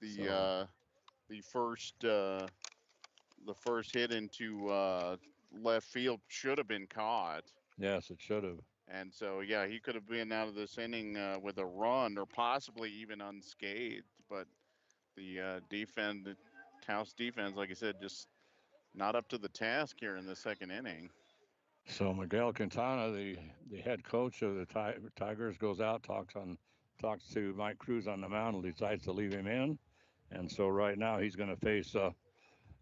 Yeah. The first hit into left field should have been caught. Yes, it should have. And so, yeah, he could have been out of this inning with a run or possibly even unscathed. But the Taos defense, like I said, just not up to the task here in the second inning. So Miguel Quintana, the head coach of the Tigers, goes out, talks to Mike Cruz on the mound, and decides to leave him in. And so right now he's going to face,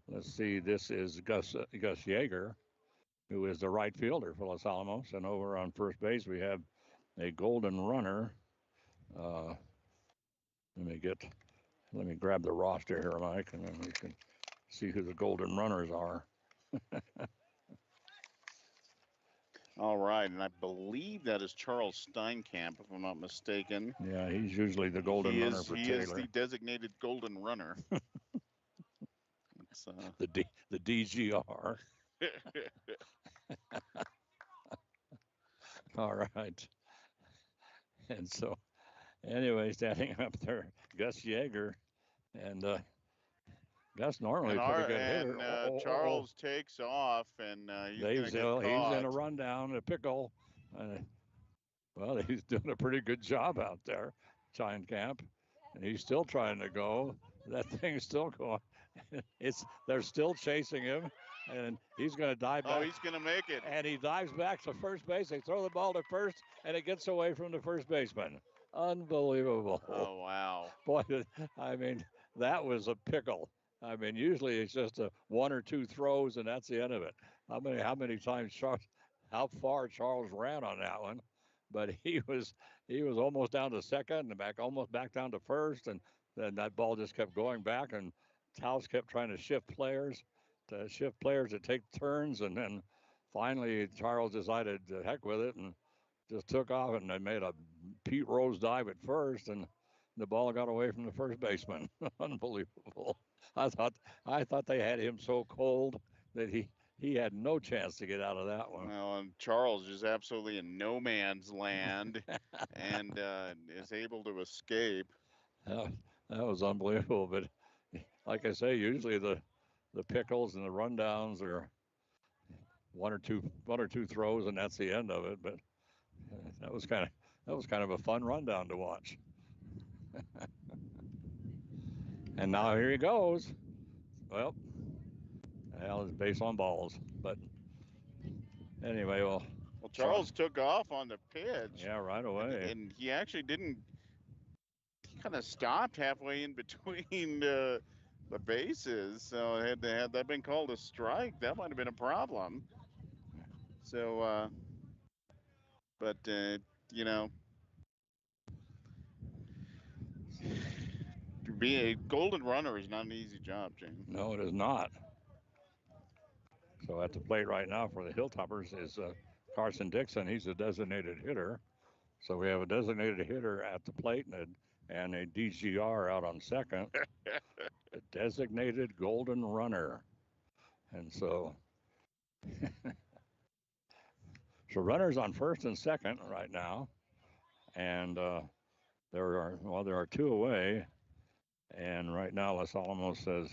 let's see, this is Gus Yeager, who is the right fielder for Los Alamos. And over on first base, we have a golden runner. Let me grab the roster here, Mike, and then we can see who the golden runners are. All right, and I believe that is Charles Steinkamp, if I'm not mistaken. Yeah, he's usually the golden runner for Taylor. He is the designated golden runner. The DGR. All right. And so, anyway, standing up there, Gus Yeager, and Gus normally a pretty good hitter. And Charles takes off, and he's in a rundown, a pickle. Well, he's doing a pretty good job out there, Steinkamp, and he's still trying to go. That thing's still going. They're still chasing him, and he's going to dive Oh, back. he's going to make it. And he dives back to first base. They throw the ball to first, and it gets away from the first baseman. Unbelievable. Oh, wow. Boy, I mean, that was a pickle. I mean, usually it's just a one or two throws, and that's the end of it. How many times how far Charles ran on that one? But he was almost down to second and almost back down to first, and then that ball just kept going back, and Taos kept trying to shift players to take turns, and then finally Charles decided to heck with it and just took off, and they made a Pete Rose dive at first, and the ball got away from the first baseman. Unbelievable. I thought I thought they had him so cold that he had no chance to get out of that one. Well, and Charles is absolutely in no man's land and is able to escape. That was unbelievable. But like I say, usually the pickles and the rundowns are one or two throws, and that's the end of it. But that was kind of a fun rundown to watch. And now here he goes. Well, it's based on balls, but anyway, well, Charles took off on the pitch. Yeah, right away. And he actually didn't. He kind of stopped halfway in between the bases. So had that been called a strike, that might have been a problem. So, but to be a golden runner is not an easy job, Jane. No, it is not. So at the plate right now for the Hilltoppers is Carson Dixon. He's a designated hitter. So we have a designated hitter at the plate and a DGR out on second. A designated golden runner. And so runners on first and second right now. And there are two away. And right now Los Alamos says,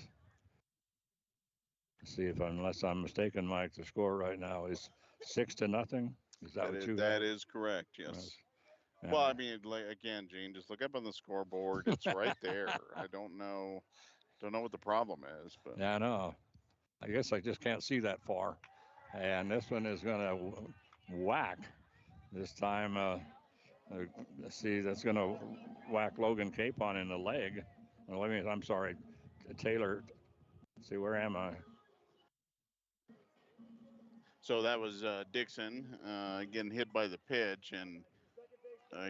see if unless I'm mistaken, Mike, the score right now is 6-0. Is that what you That have? is correct, yes. Well, I mean, again, Gene, just look up on the scoreboard. It's right there. I don't know what the problem is, but yeah, I know. I guess I just can't see that far. And this one is going to whack this time. Let's see, that's going to whack Logan Capon in the leg. I'm sorry, Taylor. Let's see, where am I? So that was Dixon getting hit by the pitch, and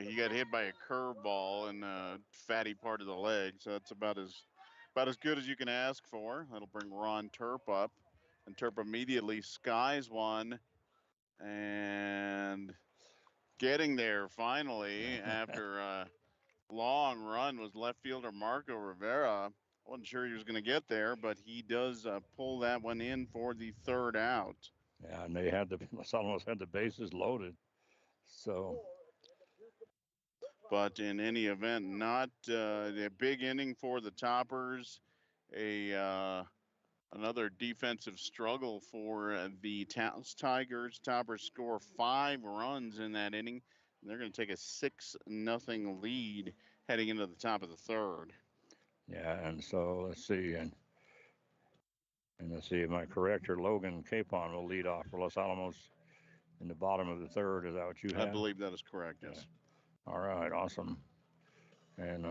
he got hit by a curveball in the fatty part of the leg. So that's about as good as you can ask for. That'll bring Ron Turp up, and Turp immediately skies one, and getting there finally after a long run was left fielder Marco Rivera. I wasn't sure he was going to get there, but he does pull that one in for the third out. Yeah, and Los Alamos had the bases loaded. So. But in any event, not a big inning for the Toppers. Another defensive struggle for the Taos Tigers. Toppers score 5 runs in that inning. And they're going to take a 6-0 lead heading into the top of the third. Yeah, and so let's see, and let's see, am I correct? Or Logan Capon will lead off for Los Alamos in the bottom of the third. Is that what you have? I believe that is correct. Yes. Yeah. All right, awesome. And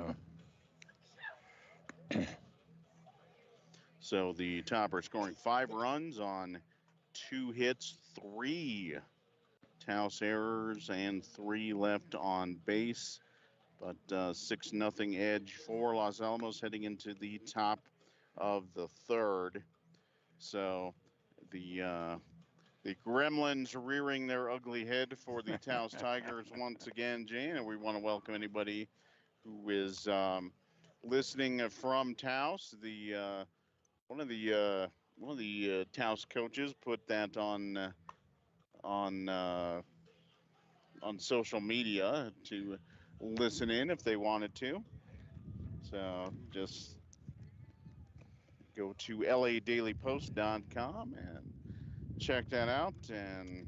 so the Toppers scoring 5 runs on 2 hits, 3 Taos errors, and 3 left on base. But 6-0 edge for Los Alamos heading into the top of the third. So the Gremlins rearing their ugly head for the Taos Tigers once again, Jane, and we want to welcome anybody who is listening from Taos. One of the Taos coaches put that on social media to listen in if they wanted to. So just go to ladailypost.com and check that out, and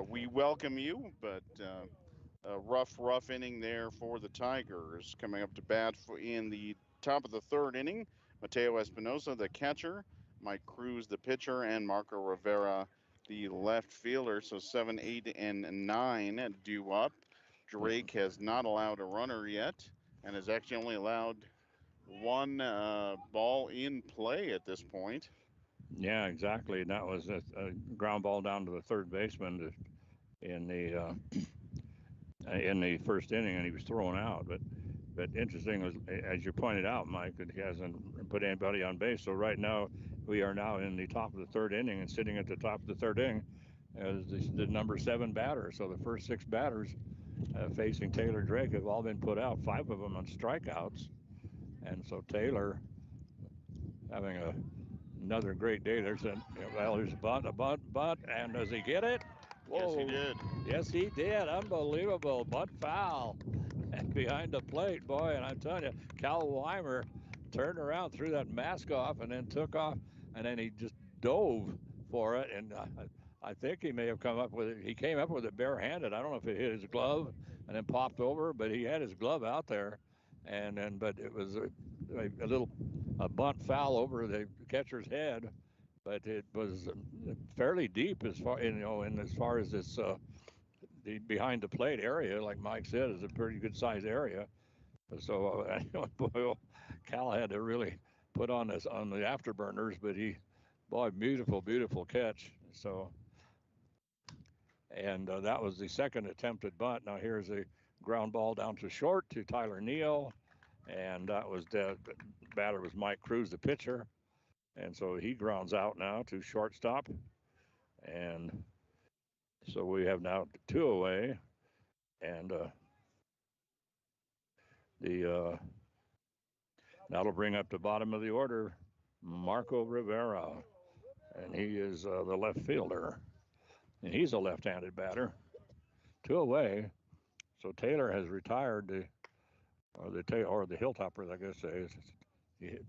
we welcome you. But a rough inning there for the Tigers, coming up to bat in the top of the third inning. Mateo Espinosa, the catcher, Mike Cruz, the pitcher, and Marco Rivera, the left fielder. So 7, 8, and 9 due up. Drake has not allowed a runner yet and has actually only allowed one ball in play at this point. Yeah, exactly. And that was a ground ball down to the third baseman in the first inning, and he was thrown out. But interesting was, as you pointed out, Mike, that he hasn't put anybody on base. So right now we are now in the top of the third inning, and sitting at the top of the third inning is the number 7 batter. So the first 6 batters facing Taylor Drake have all been put out, 5 of them on strikeouts, and so Taylor having another great day. There's a bunt, and does he get it? Yes, he Whoa! did. Yes, he did. Unbelievable bunt foul behind the plate, boy. And I'm telling you, Cal Weimer turned around, threw that mask off, and then took off, and then he just dove for it. And I think he may have come up with it. He came up with it barehanded. I don't know if it hit his glove and then popped over, but he had his glove out there, and then but it was a bunt foul over the catcher's head, but it was fairly deep as far in as far as this the behind the plate area, like Mike said, is a pretty good sized area. So boy, Cal had to really put on this on the afterburners, but boy, beautiful catch. So and that was the second attempted bunt. Now here's a ground ball down to short to Tyler Neal, and that was the batter was Mike Cruz, the pitcher, and so he grounds out now to shortstop, and so we have now 2 away, and the that'll bring up the bottom of the order Marco Rivera, and he is the left fielder, and he's a left-handed batter. 2 away, so Taylor has retired or the Hilltoppers, I guess say.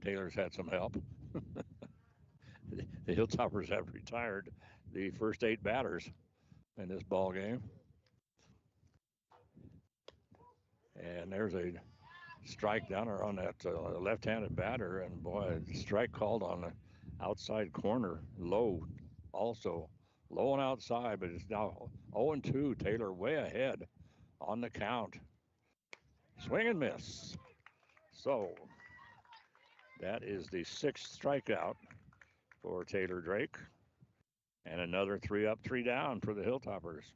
Taylor's had some help. The Hilltoppers have retired the first 8 batters in this ball game, and there's a strike down there on that left-handed batter, and boy, strike called on the outside corner, low, also low and outside, but it's now 0-2. Taylor way ahead on the count. Swing and miss. So that is the 6th strikeout for Taylor Drake, and another 3 up, 3 down for the Hilltoppers,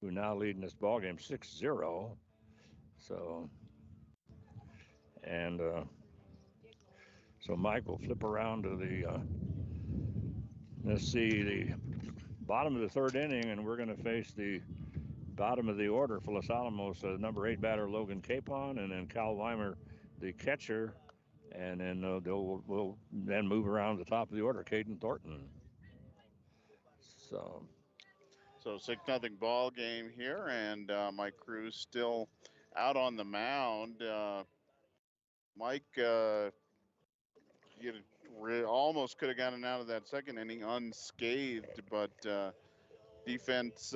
who now lead in this ball game 6-0. So and so Mike will flip around to the let's see, the bottom of the third inning, and we're going to face the bottom of the order for Los Alamos, number 8 batter Logan Capon, and then Cal Weimer, the catcher, and then we'll then move around the top of the order, Caden Thornton. So 6-0 ball game here, and Mike Cruz still out on the mound. Mike almost could have gotten out of that second inning unscathed, but defense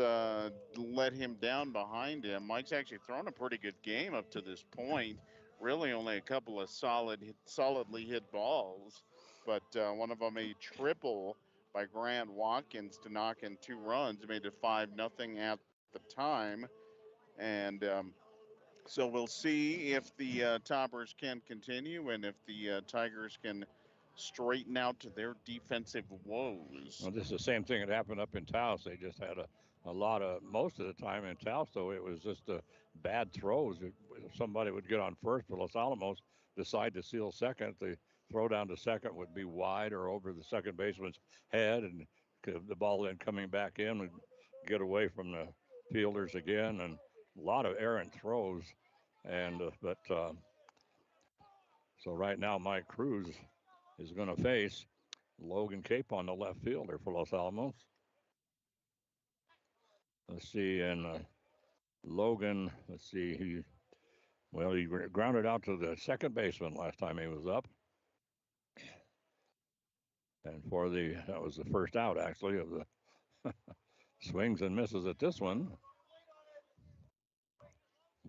let him down behind him. Mike's actually thrown a pretty good game up to this point. Really only a couple of solidly hit balls, but one of them a triple by Grant Watkins to knock in 2 runs, made it 5-0 at the time. And so we'll see if the Toppers can continue and if the Tigers can straighten out their defensive woes. well, this is the same thing that happened up in Taos. They just had a lot of, most of the time in Taos, though, it was just bad throws. Somebody would get on first, but Los Alamos decide to seal second. The throw down to second would be wide or over the second baseman's head, and the ball then coming back in would get away from the fielders again, and a lot of errant throws. And so right now, Mike Cruz is going to face Logan Capon, the left fielder for Los Alamos. Let's see, and Logan, let's see, he grounded out to the second baseman last time he was up. And that was the first out, actually, of the swings and misses at this one.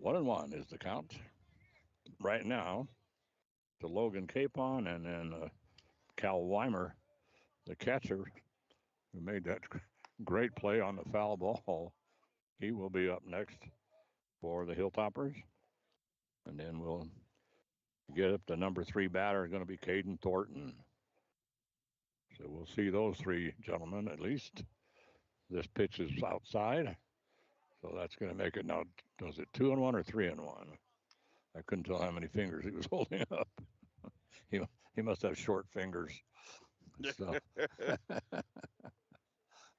1-1 is the count right now. to Logan Capon, and then Cal Weimer, the catcher, who made that great play on the foul ball. He will be up next for the Hilltoppers. And then we'll get up the number 3 batter is going to be Caden Thornton. So we'll see those 3 gentlemen at least. This pitch is outside, so that's going to make it now. Was it 2-1 or 3-1? I couldn't tell how many fingers he was holding up. He must have short fingers. So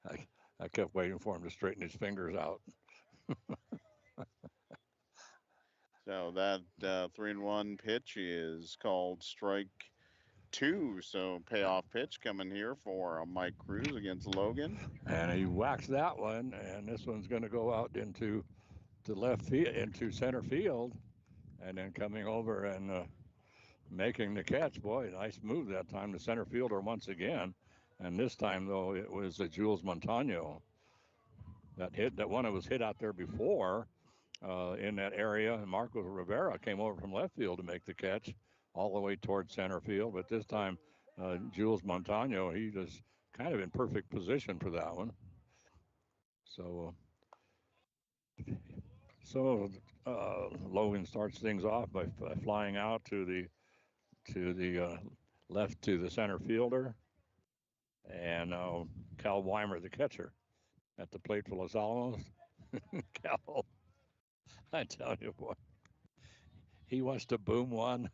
I, I kept waiting for him to straighten his fingers out. So that 3-1 pitch is called strike 2. So payoff pitch coming here for Mike Cruz against Logan. And he whacks that one, and this one's going to go out into the left field, into center field, and then coming over and making the catch. Boy, nice move that time. The center fielder once again, and this time though it was Jules Montano that one that was hit out there before in that area. And Marco Rivera came over from left field to make the catch all the way towards center field. But this time, Jules Montano, he was kind of in perfect position for that one. So, Logan starts things off by flying out to the left to the center fielder, and Cal Weimer, the catcher, at the plate for Los Alamos. Cal, I tell you what, he wants to boom one.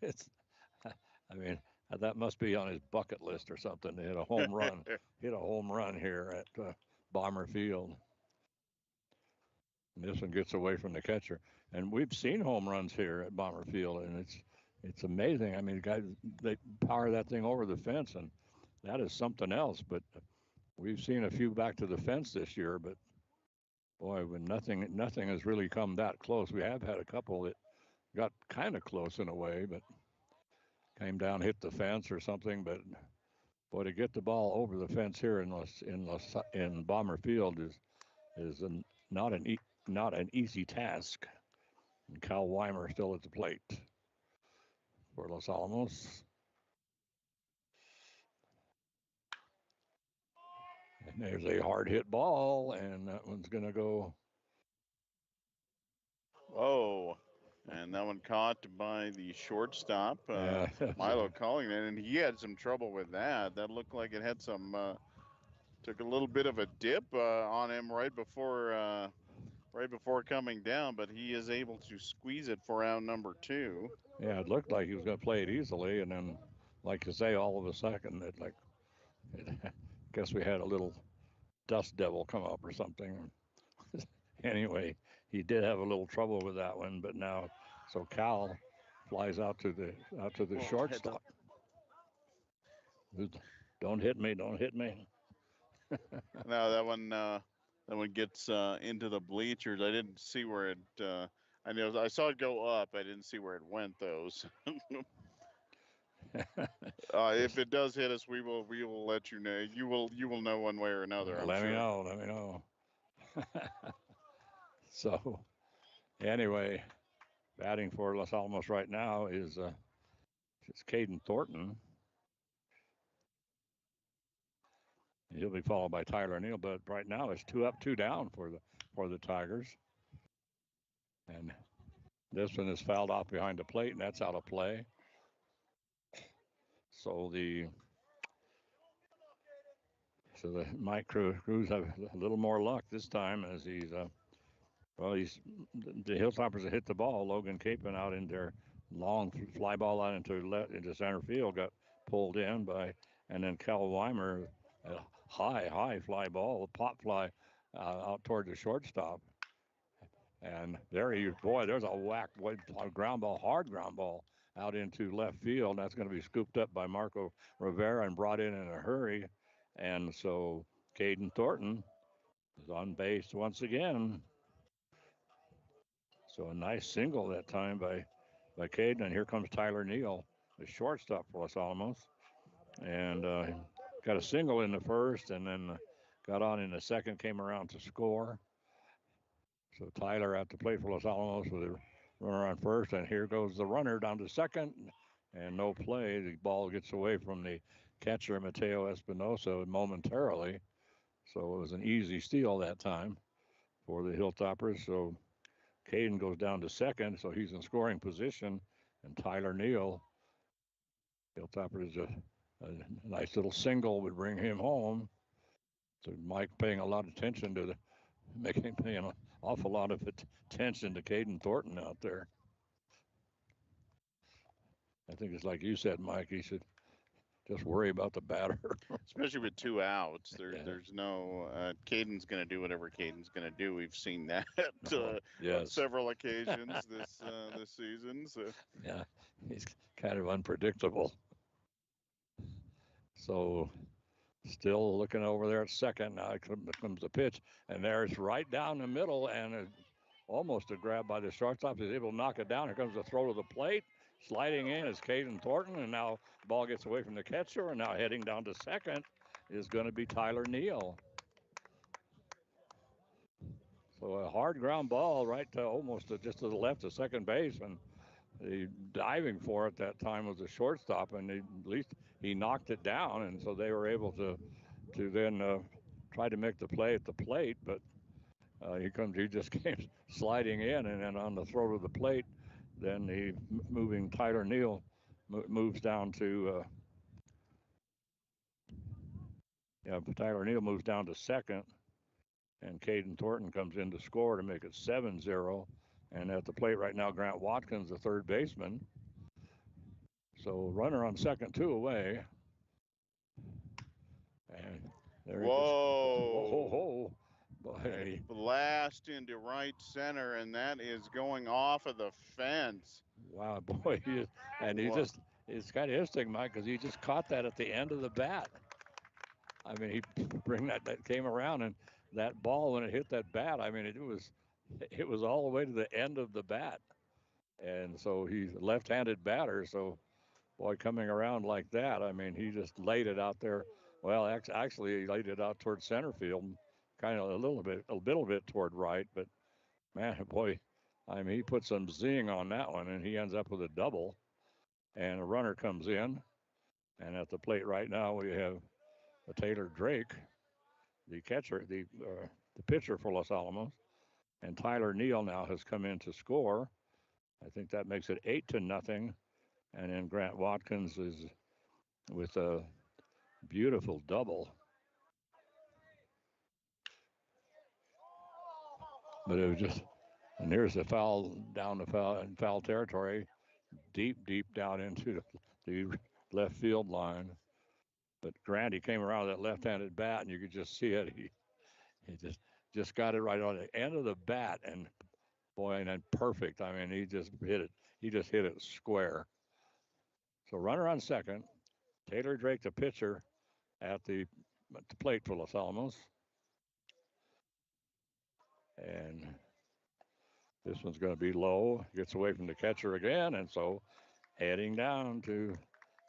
I mean, that must be on his bucket list or something. To hit a home run, hit a home run here at Bomber Field. And this one gets away from the catcher, and we've seen home runs here at Bomber Field, and it's amazing. I mean, guys, they power that thing over the fence, and that is something else. But we've seen a few back to the fence this year, but boy, when nothing has really come that close. We have had a couple that got kind of close in a way, but came down, hit the fence or something. But boy, to get the ball over the fence here in Bomber Field is not an easy task. And Cal Weimer still at the plate for Los Alamos. And there's a hard hit ball, and that one's going to go. Oh, and that one caught by the shortstop, Milo Collington, and he had some trouble with that. That looked like it had some, took a little bit of a dip on him right before coming down, but he is able to squeeze it for out number 2. Yeah, it looked like he was going to play it easily, and then, like you say, all of a sudden, guess we had a little dust devil come up or something. Anyway, he did have a little trouble with that one, but now, so Cal flies out to the shortstop. Don't hit me! Don't hit me! No, that one gets into the bleachers. I didn't see where it. I saw it go up. I didn't see where it went though. So if it does hit us, we will let you know. You will know one way or another. I'm Let sure. Let me know. So, anyway, batting for Los Alamos right now is it's Caden Thornton. He'll be followed by Tyler Neal, but right now it's 2 up, 2 down for the Tigers. And this one is fouled off behind the plate, and that's out of play. So the Mike Cruz have a little more luck this time as he's the Hilltoppers have hit the ball. Logan Capon out in their long fly ball out into center field got pulled in by, and then Cal Weimer, a high fly ball, a pop fly out toward the shortstop. And there's a whack, a ground ball, hard ground ball out into left field. That's going to be scooped up by Marco Rivera and brought in a hurry. And so Caden Thornton is on base once again. So a nice single that time by Caden. And here comes Tyler Neal, the shortstop for Los Alamos. And got a single in the first and then got on in the second, came around to score. So Tyler at the plate for Los Alamos with a runner on first, and here goes the runner down to second, and no play. The ball gets away from the catcher, Mateo Espinosa, momentarily. So it was an easy steal that time for the Hilltoppers. So Caden goes down to second, so he's in scoring position, and Tyler Neal, Hilltoppers, a nice little single would bring him home. So Mike paying a lot of attention to the, making paying an awful lot of attention to Caden Thornton out there. I think it's like you said, Mike. He should just worry about the batter. Especially with 2 outs. Yeah. There's no Caden's going to do whatever Caden's going to do. We've seen that on Yes. several occasions this season. So Yeah, he's kind of unpredictable. So still looking over there at second. Now comes the pitch, and there's right down the middle, and almost a grab by the shortstop. He's able to knock it down. Here comes the throw to the plate. Sliding in is Caden Thornton, and now ball gets away from the catcher, and now heading down to second is going to be Tyler Neal. So a hard ground ball right to almost just to the left of second base, and the diving for it that time was a shortstop, and at least he knocked it down, and so they were able to then try to make the play at the plate, but he just came sliding in, and then on the throw to the plate, then the moving Tyler Neal moves down to Tyler Neal moves down to second, and Caden Thornton comes in to score to make it 7-0. And at the plate right now, Grant Watkins, the third baseman. So runner on second, two away. And there he goes. Whoa, ho, ho. a blast into right center, and that is going off of the fence. Wow, boy. It's kind of interesting, Mike, because he just caught that at the end of the bat. I mean, he bring that came around, and that ball, when it hit that bat, I mean, it was all the way to the end of the bat. And so he's a left-handed batter, so boy, coming around like that, I mean, he just laid it out there. Well, actually, he laid it out toward center field, kind of a little bit toward right. But man, boy, I mean, he put some zing on that one, and he ends up with a double. And a runner comes in, and at the plate right now we have a Taylor Drake, the catcher, the pitcher for Los Alamos, and Tyler Neal now has come in to score. I think that makes it 8-0. And then Grant Watkins is with a beautiful double. But it was just, and there's the foul down the foul territory, deep down into the left field line. But Grant, he came around with that left-handed bat, and you could just see it. He just got it right on the end of the bat, and boy, and then perfect. I mean, he just hit it. He just hit it square. So runner on second. Taylor Drake, the pitcher, at the plate for Los Alamos. And this one's going to be low. Gets away from the catcher again. And so heading down to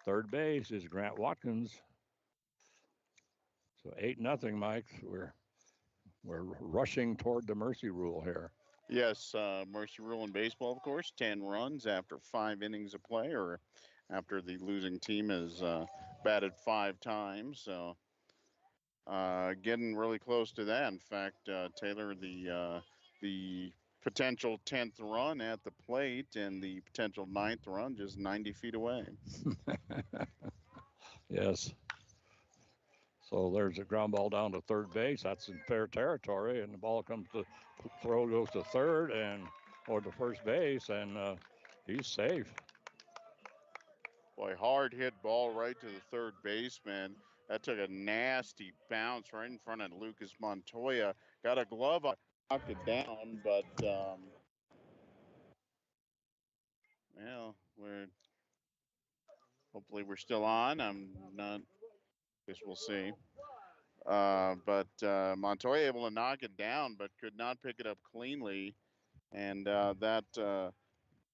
third base is Grant Watkins. So 8-0, Mike. We're rushing toward the mercy rule here. Yes, mercy rule in baseball, of course, 10 runs after 5 innings of play, or after the losing team has batted 5 times. So getting really close to that. In fact, Taylor, the potential 10th run at the plate and the potential 9th run just 90 feet away. Yes. So there's a ground ball down to third base. That's in fair territory, and the ball goes to third or to first base, and he's safe. Boy, hard hit ball right to the third baseman. That took a nasty bounce right in front of Lucas Montoya. Got a glove on, knocked it down, but well, hopefully we're still on. I'm not. Guess we'll see. But Montoya able to knock it down, but could not pick it up cleanly, and that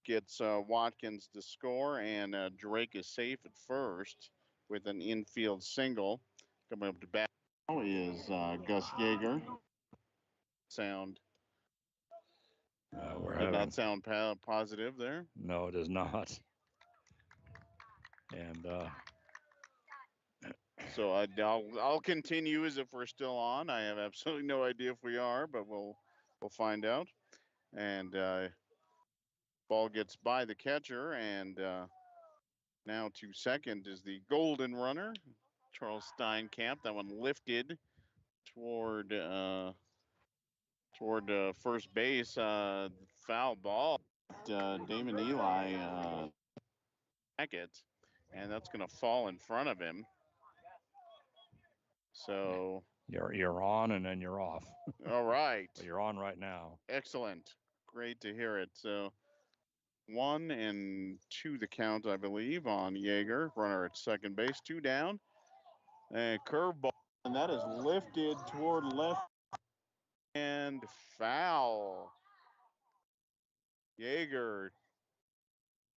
gets Watkins to score, and Drake is safe at first with an infield single. Coming up to bat now is Gus Yeager. Sound. Did not sound positive there. No, it is not. And So I'll continue as if we're still on. I have absolutely no idea if we are, but we'll find out. And ball gets by the catcher, and now to second is the golden runner, Charles Steinkamp. That one lifted toward first base. Foul ball. Damon Eli it, and that's going to fall in front of him. So you're on and then you're off. All right. But you're on right now. Excellent. Great to hear it. So 1-2 the count, I believe, on Yeager. Runner at second base, 2 down. And curveball, and that is lifted toward left and foul. Yeager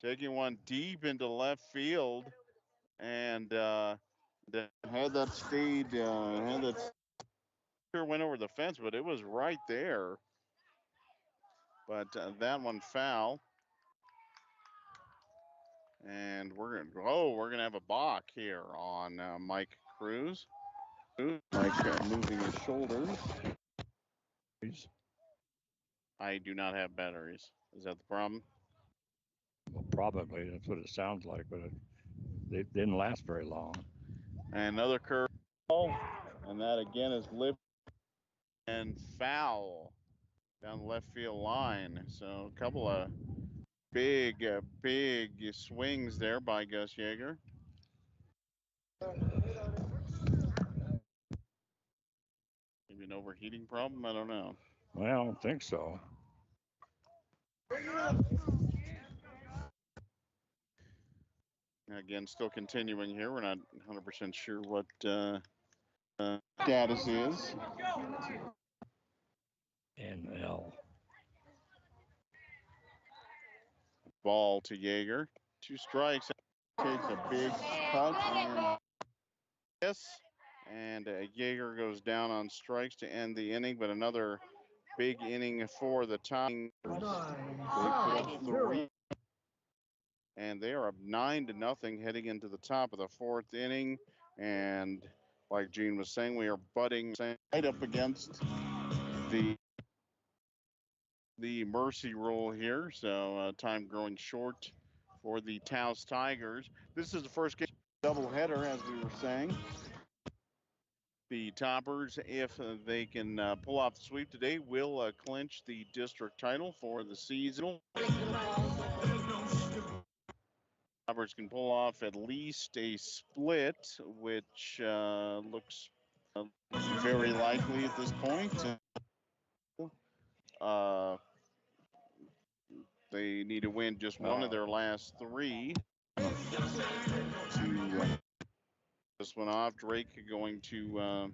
taking one deep into left field, and had that stayed, sure went over the fence, but it was right there. But that one foul. And we're gonna have a balk here on Mike Cruz. Mike moving his shoulders. I do not have batteries. Is that the problem? Well, probably that's what it sounds like, but it didn't last very long. And another curve ball, and that again is lip and foul down the left field line. So a couple of big swings there by Gus Yeager. Maybe an overheating problem? I don't know. Well, I don't think so. Again, still continuing here. We're not 100% sure what status is. NL. Ball to Yeager. 2 strikes. Takes a big cut and yes. And Yeager goes down on strikes to end the inning, but another big inning for the Tigers. They put 3. And they are up 9-0 heading into the top of the 4th inning. And like Gene was saying, we are butting right up against the mercy rule here. So time growing short for the Taos Tigers. This is the first game doubleheader, as we were saying. The Toppers, if they can pull off the sweep today, will clinch the district title for the season. Toppers can pull off at least a split, which looks very likely at this point. They need to win just one of their last 3 to this one off. Drake going to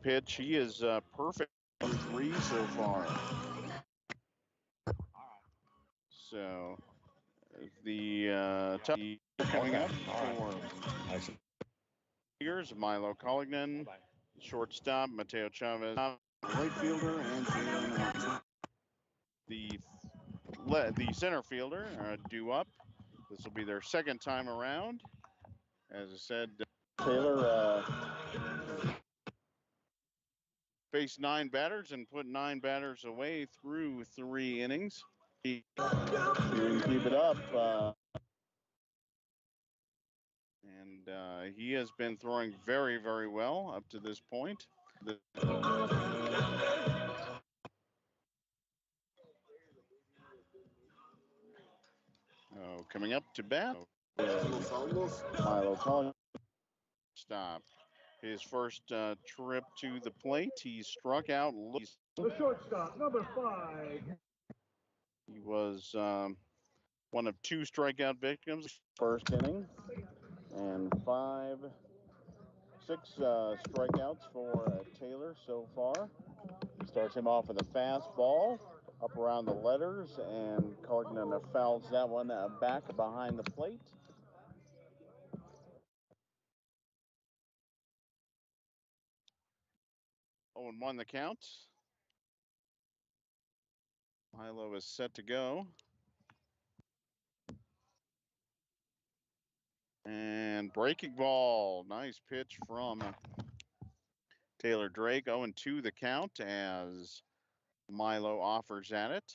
pitch. He is perfect on 3 so far. So the coming up for Tigers, Milo Collignan, shortstop, Mateo Chavez, right fielder, and the center fielder due up. This will be their second time around. As I said, Taylor faced 9 batters and put 9 batters away through 3 innings. He can keep it up. And he has been throwing very, very well up to this point. Coming up to bat, Milo Collignan. Stop. His first trip to the plate, he struck out. The shortstop, number 5. He was one of 2 strikeout victims first inning, and 6 strikeouts for Taylor so far. Starts him off with a fastball up around the letters, and Collignan fouls that one back behind the plate. Oh, and 1 the count. Milo is set to go. And breaking ball. Nice pitch from Taylor Drake. 0-2 the count as Milo offers at it.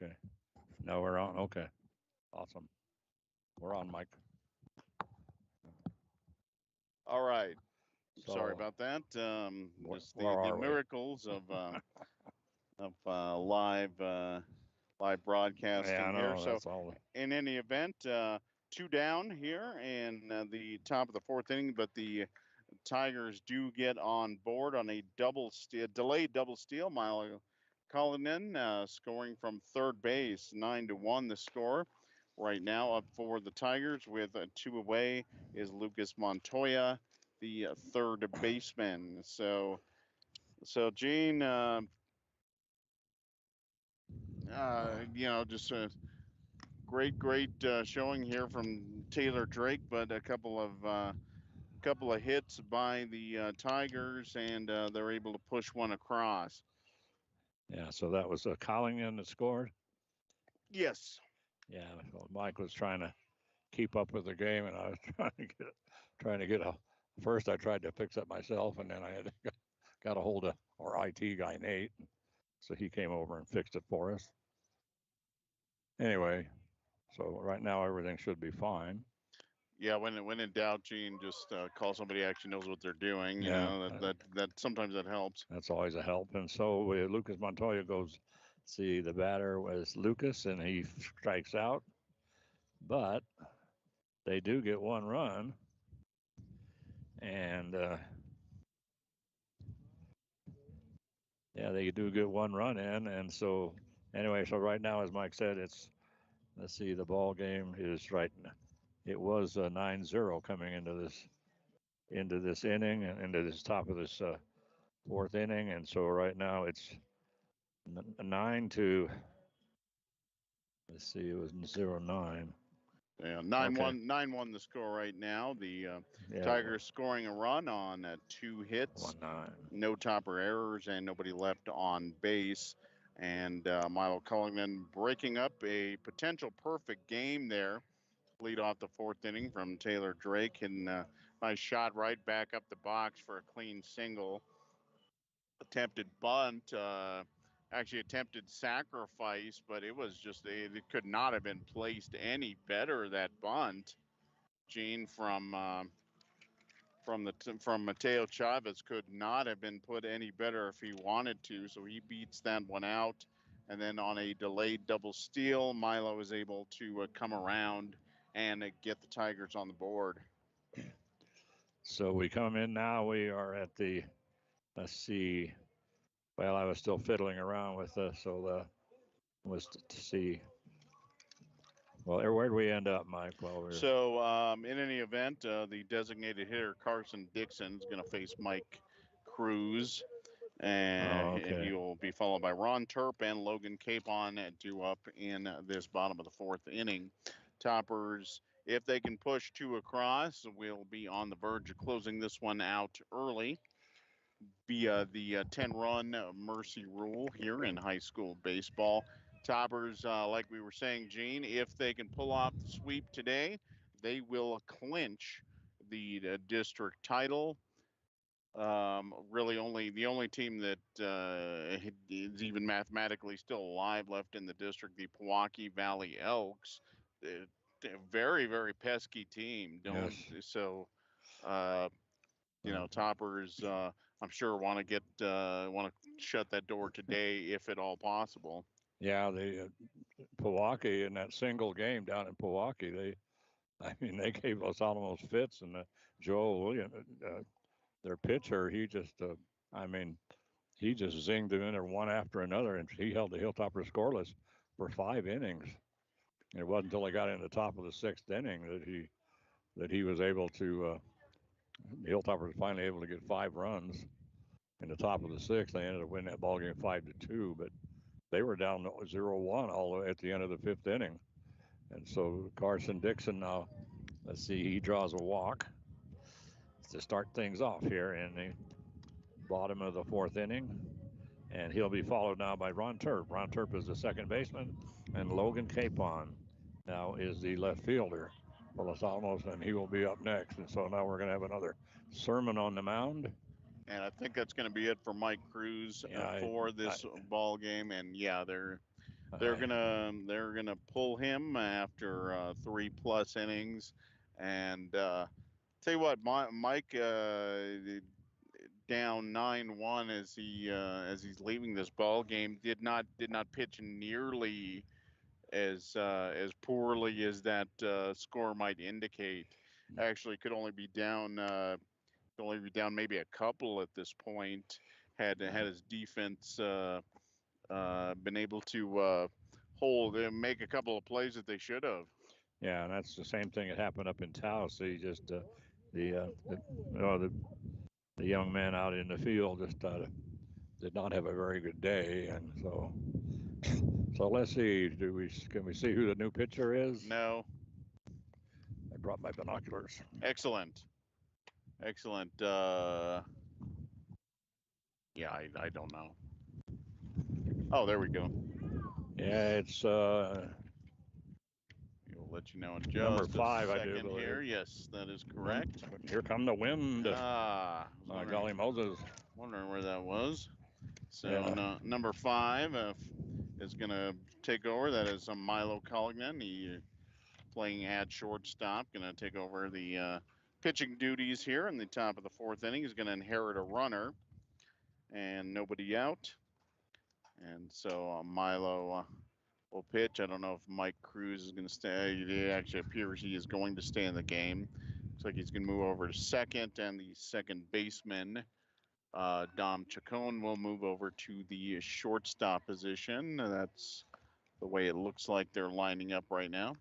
Okay. No, we're on. Okay. Awesome. We're on, Mike. All right. So, Sorry about that. Just where the are we? miracles of live broadcasting Yeah, I here. know. So, That's all. in any event, 2 down here in the top of the 4th inning, but the Tigers do get on board on a delayed double steal. Milo Cullinan scoring from third base, 9-1 the score. Right now, up for the Tigers with 2 away is Lucas Montoya, the third baseman. So Gene, just a great showing here from Taylor Drake, but a couple of hits by the Tigers, and they're able to push one across. Yeah, so that was Collingham that scored. Yes. Yeah, well, Mike was trying to keep up with the game, and I was trying to get a. First, I tried to fix it myself, and then I had got a hold of our IT guy Nate, so he came over and fixed it for us. Anyway, so right now everything should be fine. Yeah, when in doubt, Gene, just call somebody who actually knows what they're doing. You Yeah, know, that sometimes that helps. That's always a help. And so Lucas Montoya goes. See, the batter was Lucas, and he strikes out, but they do get one run, and yeah, they do get one run in, and so anyway, so right now, as Mike said, it's let's see, the ball game is right. It was 9-0 coming into this inning and into this top of this 4th inning, and so right now it's 9 to. Let's see, it was 0-9. Yeah, 9-1 the score right now. The Tigers scoring a run on 2 hits, 1-9. no topper errors, and nobody left on base. And Milo Cullinan breaking up a potential perfect game there. Lead off the 4th inning from Taylor Drake, and nice shot right back up the box for a clean single. Attempted bunt, actually attempted sacrifice, but it was just it could not have been placed any better. That bunt, Gene, from Mateo Chavez could not have been put any better if he wanted to. So he beats that one out, and then on a delayed double steal, Milo is able to come around and get the Tigers on the board. So we come in now. We are at the. Let's see. Well, I was still fiddling around with was to see. Well, where did we end up, Mike? So in any event, the designated hitter Carson Dixon is going to face Mike Cruz, and he will be followed by Ron Turp and Logan Capon due up in this bottom of the 4th inning. Toppers, if they can push 2 across, will be on the verge of closing this one out early via the 10-run mercy rule here in high school baseball. Toppers, like we were saying, Gene, if they can pull off the sweep today, they will clinch the district title. Really, the only team that is even mathematically still alive left in the district, the Pewaukee Valley Elks. Very, very pesky team. So. Toppers, I'm sure want to shut that door today if at all possible. Yeah, the Pewaukee in that single game down in Pewaukee, they gave Los Alamos fits, and Joel Williams, their pitcher, he just zinged them in there one after another, and he held the Hilltoppers scoreless for 5 innings. And it wasn't until they got in the top of the 6th inning that he was able to. The Hilltoppers finally able to get 5 runs in the top of the 6th. They ended up winning that ball game 5-2, but they were down 0-1 all the way at the end of the 5th inning. And so Carson Dixon now, let's see, he draws a walk to start things off here in the bottom of the 4th inning. And he'll be followed now by Ron Turp. Ron Turp is the second baseman, and Logan Capon now is the left fielder for Los Alamos, and he will be up next. And so now we're going to have another sermon on the mound. And I think that's going to be it for Mike Cruz for this ball game. And yeah, they're gonna pull him after 3+ innings, and tell you what, Mike down 9-1 as he's leaving this ball game did not pitch nearly as poorly as that score might indicate. Actually, could only be down maybe a couple at this point. Had his defense been able to hold and make a couple of plays that they should have. Yeah, and that's the same thing that happened up in Taos. He just the young man out in the field just did not have a very good day, and so let's see. Can we see who the new pitcher is? No. I brought my binoculars. Excellent. Yeah, I don't know. Oh, there we go. Yeah, it's We'll let you know in just number 5, a I do second believe. here. Yes, that is correct. Here come the wind. My golly Moses. Wondering where that was. So Yeah. number 5 is going to take over. That is Milo Collignan. He playing at shortstop. Going to take over the pitching duties here in the top of the 4th inning. He's going to inherit a runner and nobody out. And so Milo will pitch. I don't know if Mike Cruz is going to stay. It actually appears he is going to stay in the game. Looks like he's going to move over to second, and the second baseman, Dom Chacon, will move over to the shortstop position. That's the way it looks like they're lining up right now.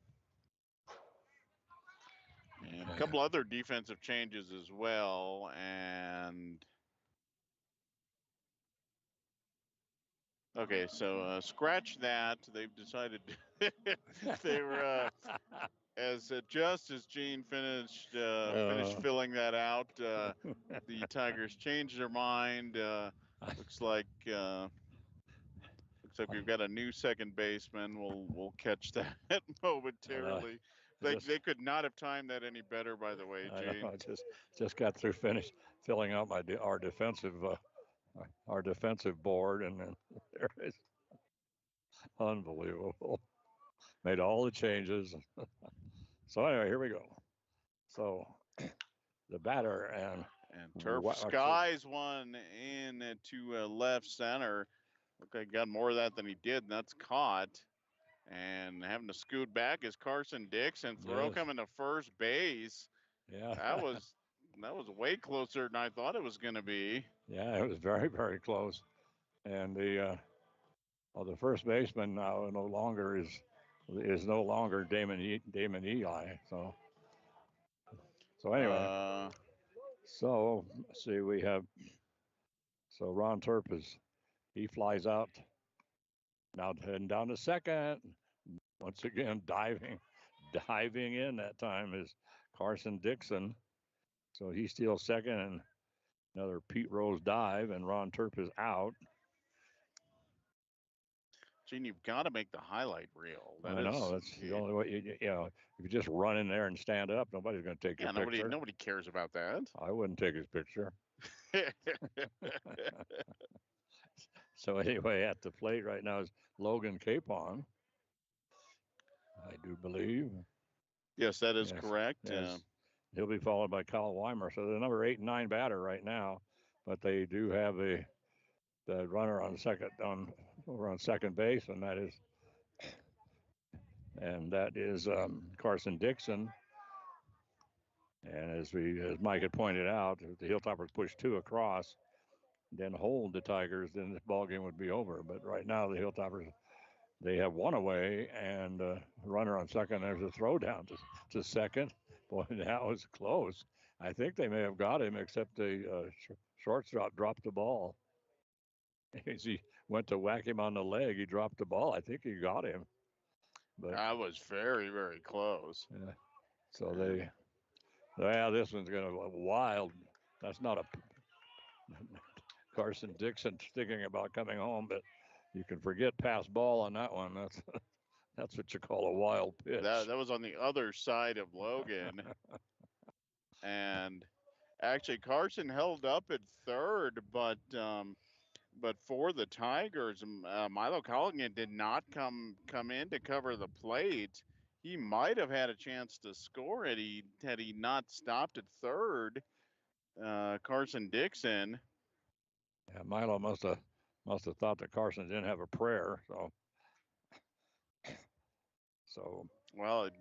And a couple other defensive changes as well. And okay, so scratch that. They've decided they were just as Gene finished filling that out. The Tigers changed their mind. Looks like we've got a new second baseman. We'll catch that momentarily. They could not have timed that any better, by the way, Gene. I just got through filling out our defensive board, and then there is unbelievable. Made all the changes. So anyway, here we go. So the batter and Turf skies one in to left center. Look like he got more of that than he did, and that's caught. And having to scoot back is Carson Dixon. Throw coming to first base. Yeah, that was way closer than I thought it was going to be. Yeah, it was very, very close. And the first baseman now no longer is Damon Eli. So anyway, so let's see, we have Ron Turp he flies out now, heading down to second. Once again, diving in that time is Carson Dixon. So he steals second, and another Pete Rose dive, and Ron Turp is out. Gene, you've got to make the highlight reel. I know, that's the only way. If you just run in there and stand up, nobody's going to take your picture. Nobody cares about that. I wouldn't take his picture. So anyway, at the plate right now is Logan Capon, I do believe. Yes, that is correct. Yes. He'll be followed by Kyle Weimer. So the number 8 and 9 batter right now, but they do have the runner on second base, and that is Carson Dixon. And as Mike had pointed out, if the Hilltoppers push 2 across, then hold the Tigers, then this ball game would be over. But right now the Hilltoppers, they have 1 away, and runner on second. There's a throw down to second. Boy, that was close. I think they may have got him, except the shortstop dropped the ball. As he went to whack him on the leg, he dropped the ball. I think he got him. But that was very, very close. Yeah. So this one's going to be wild. That's not a Carson Dixon thinking about coming home, but you can forget pass ball on that one. That's what you call a wild pitch. That was on the other side of Logan. And actually Carson held up at third, but But for the Tigers, Milo Colligan did not come in to cover the plate. He might have had a chance to score had he not stopped at third. Carson Dixon. Yeah, Milo must have thought that Carson didn't have a prayer, so Well, it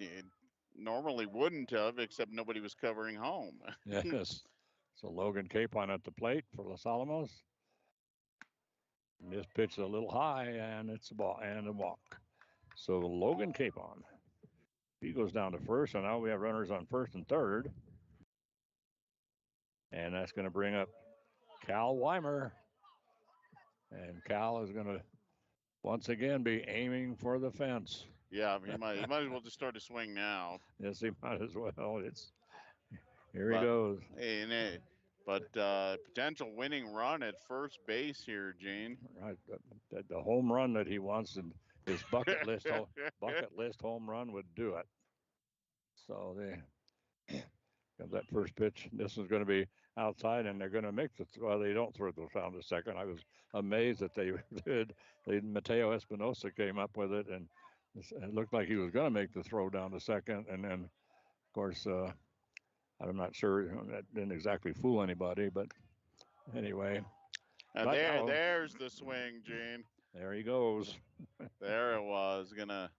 normally wouldn't have, except nobody was covering home. yes. So Logan Capon at the plate for Los Alamos. And this pitch is a little high, and it's a ball and a walk. So Logan Capon, he goes down to first, and now we have runners on first and third. And that's going to bring up Cal Weimer. And Cal is going to once again be aiming for the fence. Yeah, he might as well just start to swing now. Yes, he might as well. Here he goes. But potential winning run at first base here, Gene. Right, the home run that he wants, and his bucket list home run would do it. So they got that first pitch. This is going to be outside, and they're going to make they don't throw the foul to second. I was amazed that they did. Mateo Espinosa came up with it, and it looked like he was going to make the throw down to second, and then, of course, I'm not sure that didn't exactly fool anybody, but anyway. And there's the swing, Gene. There he goes. There it was. Gonna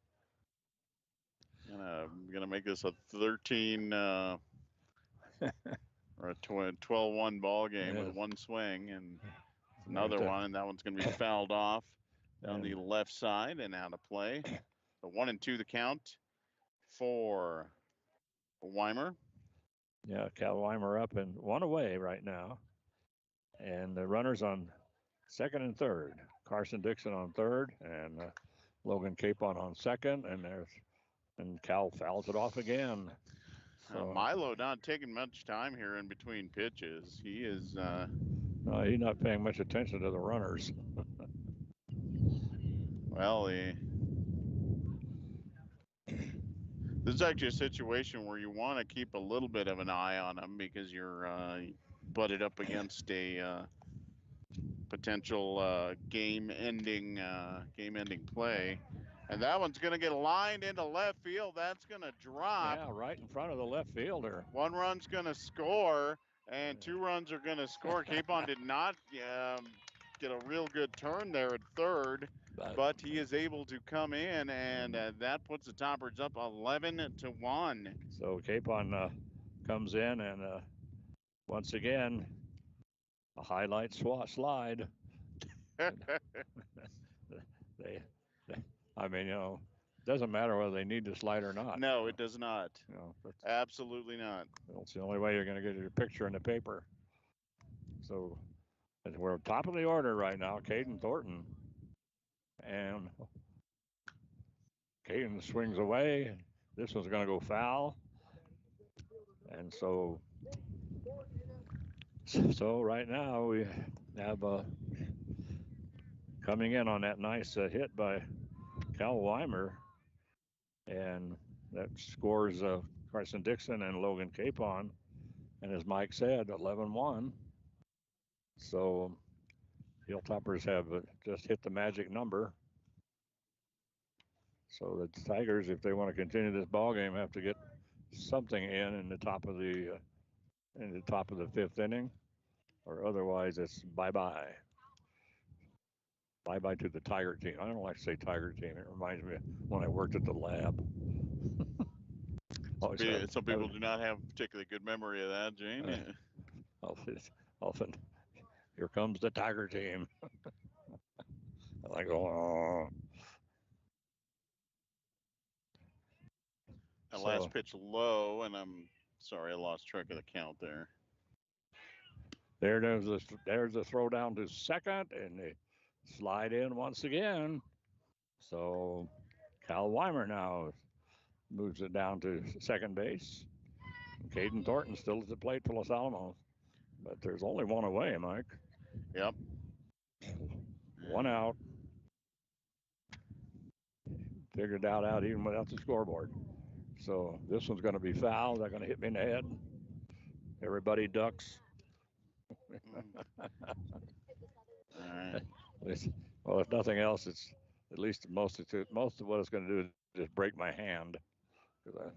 make this a 13 or a 12-1 ball game with one swing, and another one, and that one's gonna be fouled off down the left side and out of play. So 1-2 the count for Weimer. Yeah, Cal Weimer up and one away right now. And the runners on second and third. Carson Dixon on third, and Logan Capon on second, and Cal fouls it off again. So Milo not taking much time here in between pitches. He is. No, he's not paying much attention to the runners. Well, this is actually a situation where you want to keep a little bit of an eye on him because you're butted up against a potential game-ending play, and that one's going to get lined into left field. That's going to drop. Yeah, right in front of the left fielder. One run's going to score, and 2 runs are going to score. Capon did not get a real good turn there at third, but he is able to come in, and that puts the Toppers up 11-1. So Capon comes in, and once again, a highlight slide. I mean, it doesn't matter whether they need to slide or not. No, it does not. Absolutely not. That's the only way you're going to get your picture in the paper. So we're top of the order right now, Caden Thornton. And Caden swings away. This one's going to go foul. And so right now we have coming in on that nice hit by Cal Weimer, and that scores Carson Dixon and Logan Capon, and as Mike said, 11-1. So Hilltoppers have just hit the magic number. So the Tigers, if they want to continue this ball game, have to get something in the top of the 5th inning, or otherwise it's bye-bye. Bye-bye to the Tiger team. I don't like to say Tiger team. It reminds me of when I worked at the lab. Some people do not have a particularly good memory of that, Gene. Often, here comes the Tiger team. And I go, oh. Last pitch low, and I'm sorry, I lost track of the count there. There's the throw down to second, and they slide in once again. So Cal Weimer now moves it down to second base. Caden Thornton still at the plate for Los Alamos, but there's only one away, Mike. Yep. One out. Figured that out even without the scoreboard. So this one's going to be foul. They're going to hit me in the head. Everybody ducks. right. Well, if nothing else, it's at least most of what it's going to do is just break my hand because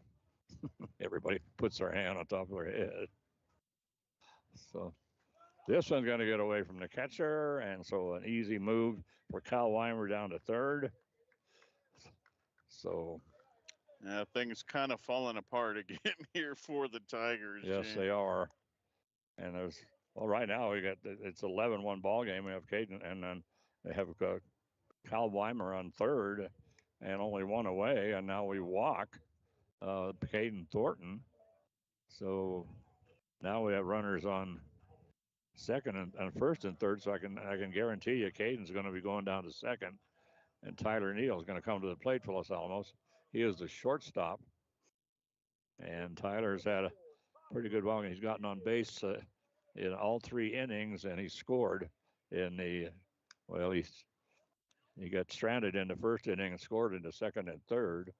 everybody puts their hand on top of their head. So this one's going to get away from the catcher, and so an easy move for Kyle Weimer down to third. So Yeah, things kind of falling apart again here for the Tigers. yes, Jay. they are. And there's right now we got it's 11-1 ball game. We have Caden, and then they have Kyle Weimer on third, and only one away, and now we walk Caden Thornton. So now we have runners on second and first and third. So I can guarantee you Caden's going to be going down to second, and Tyler Neal is going to come to the plate for Los Alamos. He is the shortstop, and Tyler's had a pretty good ball game. He's gotten on base in all 3 innings, and he scored in the he got stranded in the first inning and scored in the second and third.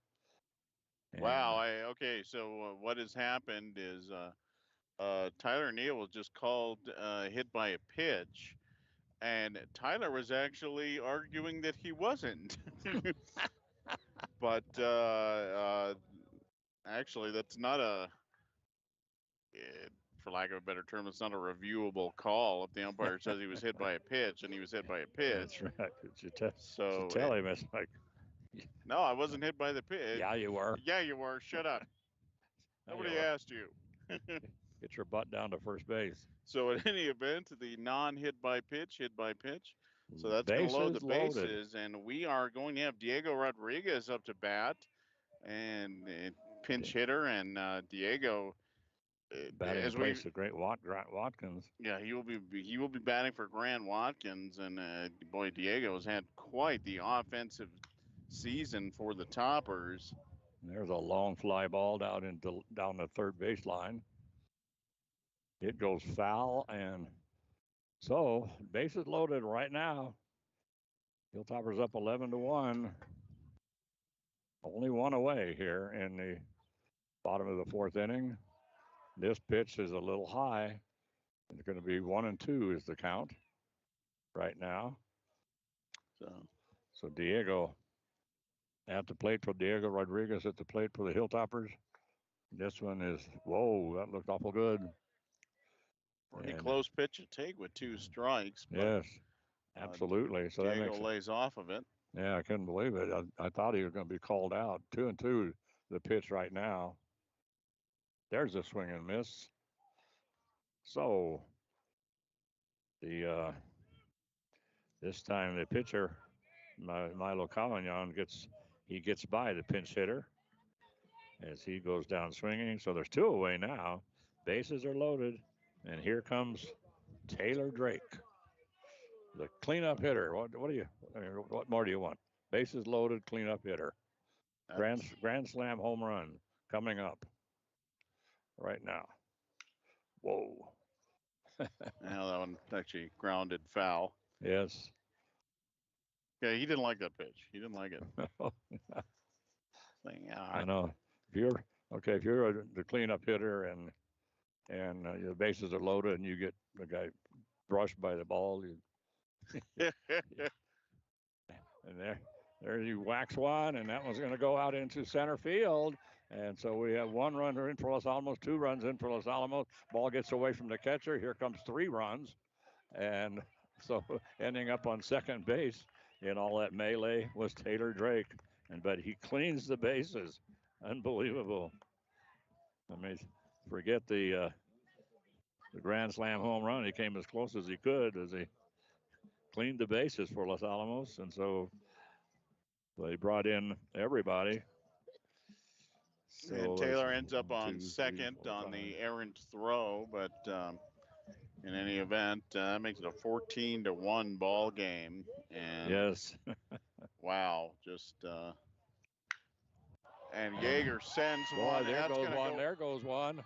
And Wow. Okay. So what has happened is Tyler Neal was just called hit by a pitch, and Tyler was actually arguing that he wasn't. But actually, that's not for lack of a better term, it's not a reviewable call. If the umpire says he was hit by a pitch and he was hit by a pitch, that's right. so tell him it's like, no, I wasn't hit by the pitch. yeah, you were. Yeah, you were. Shut up. Nobody asked you. Get your butt down to first base. So in any event, the non-hit by pitch, hit by pitch. So that's going to load the bases, and we are going to have Diego Rodriguez up to bat, and pinch hitter, and Diego. Batting in place of great Watkins. Yeah, he will be batting for Grant Watkins, and boy, Diego has had quite the offensive season for the Toppers. And there's a long fly ball down the third baseline. It goes foul, and so bases loaded right now. Hilltoppers up 11-1. Only one away here in the bottom of the 4th inning. This pitch is a little high. It's going to be 1-2 is the count right now. So Diego at the plate for Diego Rodriguez at the plate for the Hilltoppers. This one is, whoa, that looked awful good. Pretty close pitch to take with 2 strikes. But, yes, absolutely. So Diego that makes lays off of it. Yeah, I couldn't believe it. I thought he was going to be called out. 2-2 the pitch right now. There's a swing and miss. So the this time the pitcher, Milo Cavagnon, gets by the pinch hitter as he goes down swinging. So there's 2 away now. Bases are loaded, and here comes Taylor Drake, the cleanup hitter. What more do you want? Bases loaded, cleanup hitter. Grand slam home run coming up right now. Whoa. Now that one actually grounded foul. Yes. Yeah, he didn't like that pitch. He didn't like it. I know. If you're the cleanup hitter and the bases are loaded and you get the guy brushed by the ball, and there you wax one, and that one's going to go out into center field. And so we have 1 runner in for Los Alamos, 2 runs in for Los Alamos. Ball gets away from the catcher. Here comes 3 runs. And so ending up on second base in all that melee was Taylor Drake. But he cleans the bases. Unbelievable. I mean, forget the grand slam home run. He came as close as he could as he cleaned the bases for Los Alamos. And so they brought in everybody. So and Taylor ends up on second on the errant throw, but in any event, that makes it a 14-1 ball game. And yes, wow, just and Yeager sends one. There goes one,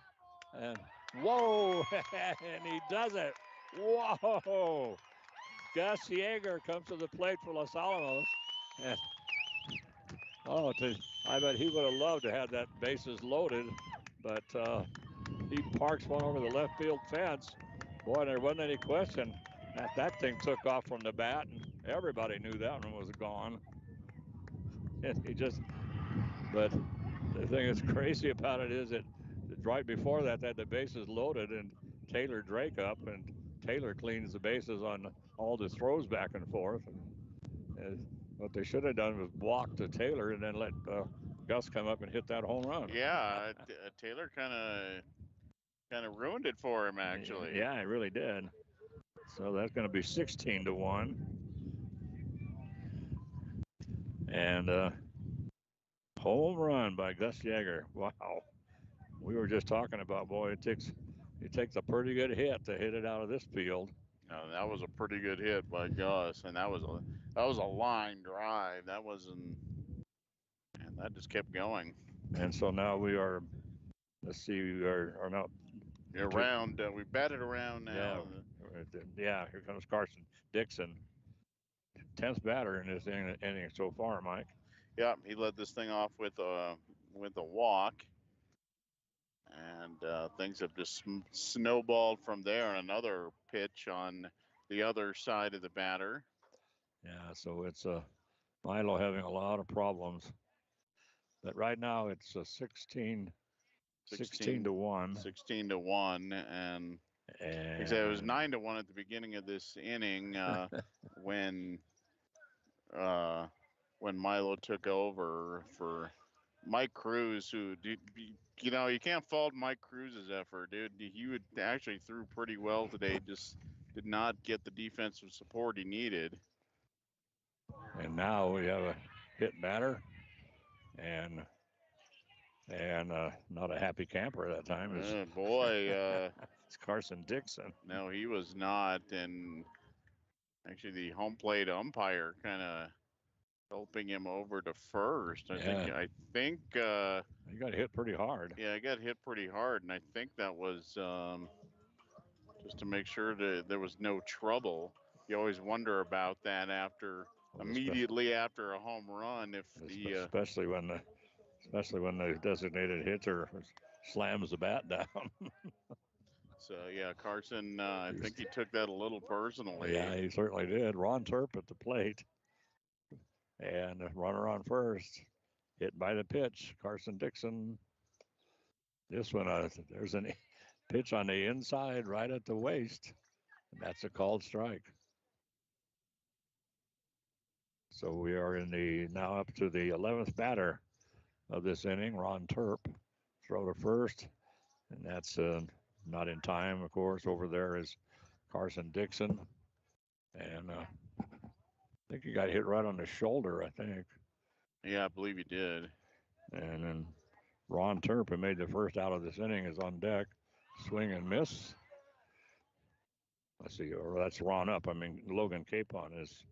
and whoa, and he does it. Whoa, Gus Yeager comes to the plate for Los Alamos, and I bet he would have loved to have that bases loaded, but he parks one over the left field fence. Boy, there wasn't any question. That thing took off from the bat, and everybody knew that one was gone. And but the thing that's crazy about it is that right before that, they had the bases loaded, and Taylor Drake up, and Taylor cleans the bases on all the throws back and forth. And what they should have done was walk to Taylor and then let Gus come up and hit that home run. Yeah, Taylor kind of ruined it for him actually. Yeah, it really did. So that's going to be 16-1. And home run by Gus Yeager. Wow. We were just talking about, boy, it takes a pretty good hit to hit it out of this field. No, that was a pretty good hit by Gus, and that was a line drive. That wasn't, and that just kept going. And so now we are, let's see, we are now around. We batted around now. Yeah, here comes Carson Dixon, 10th batter in this inning so far, Mike. Yeah, he led this thing off with a walk, and things have just snowballed from there. Another pitch on the other side of the batter. Yeah, so it's Milo having a lot of problems, but right now it's 16 to 1. 16-1, and like I said, it was 9-1 at the beginning of this inning when Milo took over for Mike Cruz, who, you can't fault Mike Cruz's effort, dude. He actually threw pretty well today, just did not get the defensive support he needed. And now we have a hit batter, and not a happy camper that time. It's Carson Dixon. No, he was not, and actually the home plate umpire kind of helping him over to first. I think he got hit pretty hard. Yeah, he got hit pretty hard, and I think that was just to make sure that there was no trouble. You always wonder about that immediately after a home run, especially when the designated hitter slams the bat down. So yeah, Carson, I think he took that a little personally. Yeah, he certainly did. Ron Turp at the plate, and a runner on first, hit by the pitch. Carson Dixon. This one, there's a pitch on the inside, right at the waist, and that's a called strike. So we are now up to the 11th batter of this inning, Ron Turp. Throw to first, and that's not in time, of course. Over there is Carson Dixon, and I think he got hit right on the shoulder, I think. Yeah, I believe he did. And then Ron Turp, who made the first out of this inning, is on deck. Swing and miss. Let's see, or that's Ron up. I mean, Logan Capon is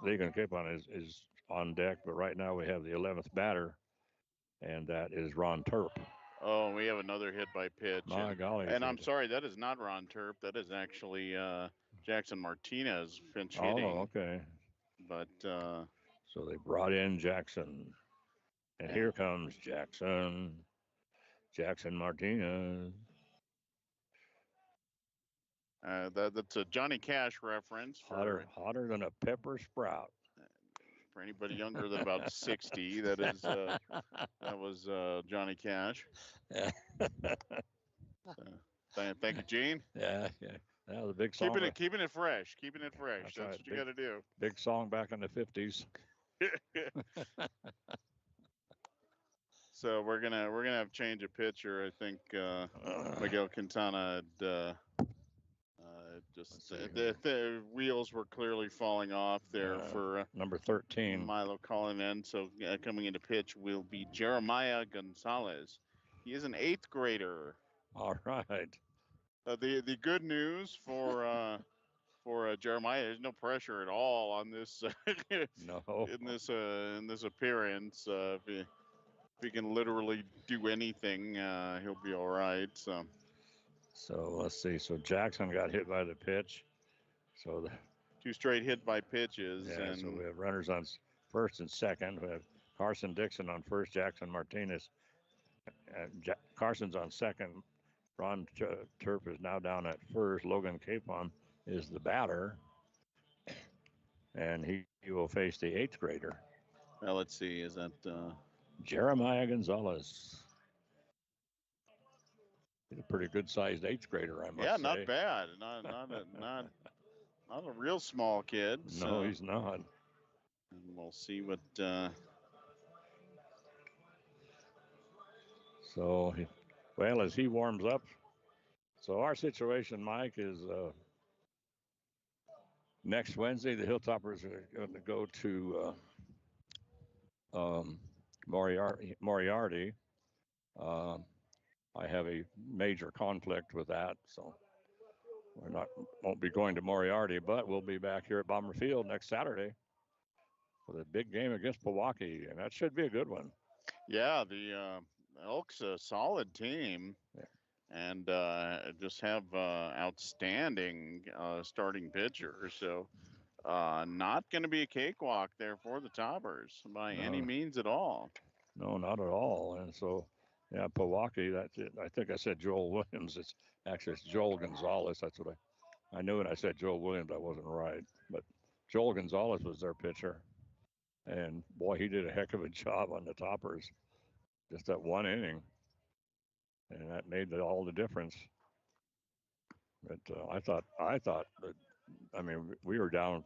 Logan Capon is on deck, but right now we have the 11th batter, and that is Ron Turp. Oh, we have another hit by pitch. My golly. And I'm sorry, that is not Ron Turp. That is actually Jackson Martinez pinch hitting. Oh, okay. But so they brought in Jackson, and here comes Jackson Martinez. That's a Johnny Cash reference. Hotter than a pepper sprout. For anybody younger than about 60, that was Johnny Cash. Yeah. Thank you, Gene. Yeah. That was a big song. Keeping it fresh. That's right. What you got to do. Big song back in the 50s. So we're gonna have change of pitcher. I think Miguel Quintana had, the wheels were clearly falling off there for number 13 Milo calling in. So coming into pitch will be Jeremiah Gonzalez. He is an 8th grader. All right. The good news for Jeremiah, there's no pressure at all on this no. in this appearance. If he can literally do anything, he'll be all right. So let's see. So Jackson got hit by the pitch. So the 2 straight hit by pitches. Yeah. And so we have runners on first and second. We have Carson Dixon on first. Jackson Martinez. Carson's on second. Ron Turp is now down at first. Logan Capon is the batter, and he will face the eighth grader, Well, let's see. Is that Jeremiah Gonzalez. He's a pretty good-sized eighth grader, I must yeah, say. not bad. Not a real small kid. No, So, he's not. and we'll see what. So, well, as he warms up, so our situation, Mike, is next Wednesday the Hilltoppers are going to go to Moriarty. I have a major conflict with that, so won't be going to Moriarty, but we'll be back here at Bomber Field next Saturday for the big game against Pewaukee, and that should be a good one. Yeah, the Elks a solid team, and just have outstanding starting pitchers. So not going to be a cakewalk there for the Toppers by any means at all. No, not at all. And so, yeah, Pewaukee. That's it. I think I said Joel Williams. It's Joel Gonzalez. That's what I knew when I said Joel Williams. I wasn't right, but Joel Gonzalez was their pitcher, and boy, he did a heck of a job on the Toppers. Just that one inning, and that made all the difference. But I thought that, I mean, we were down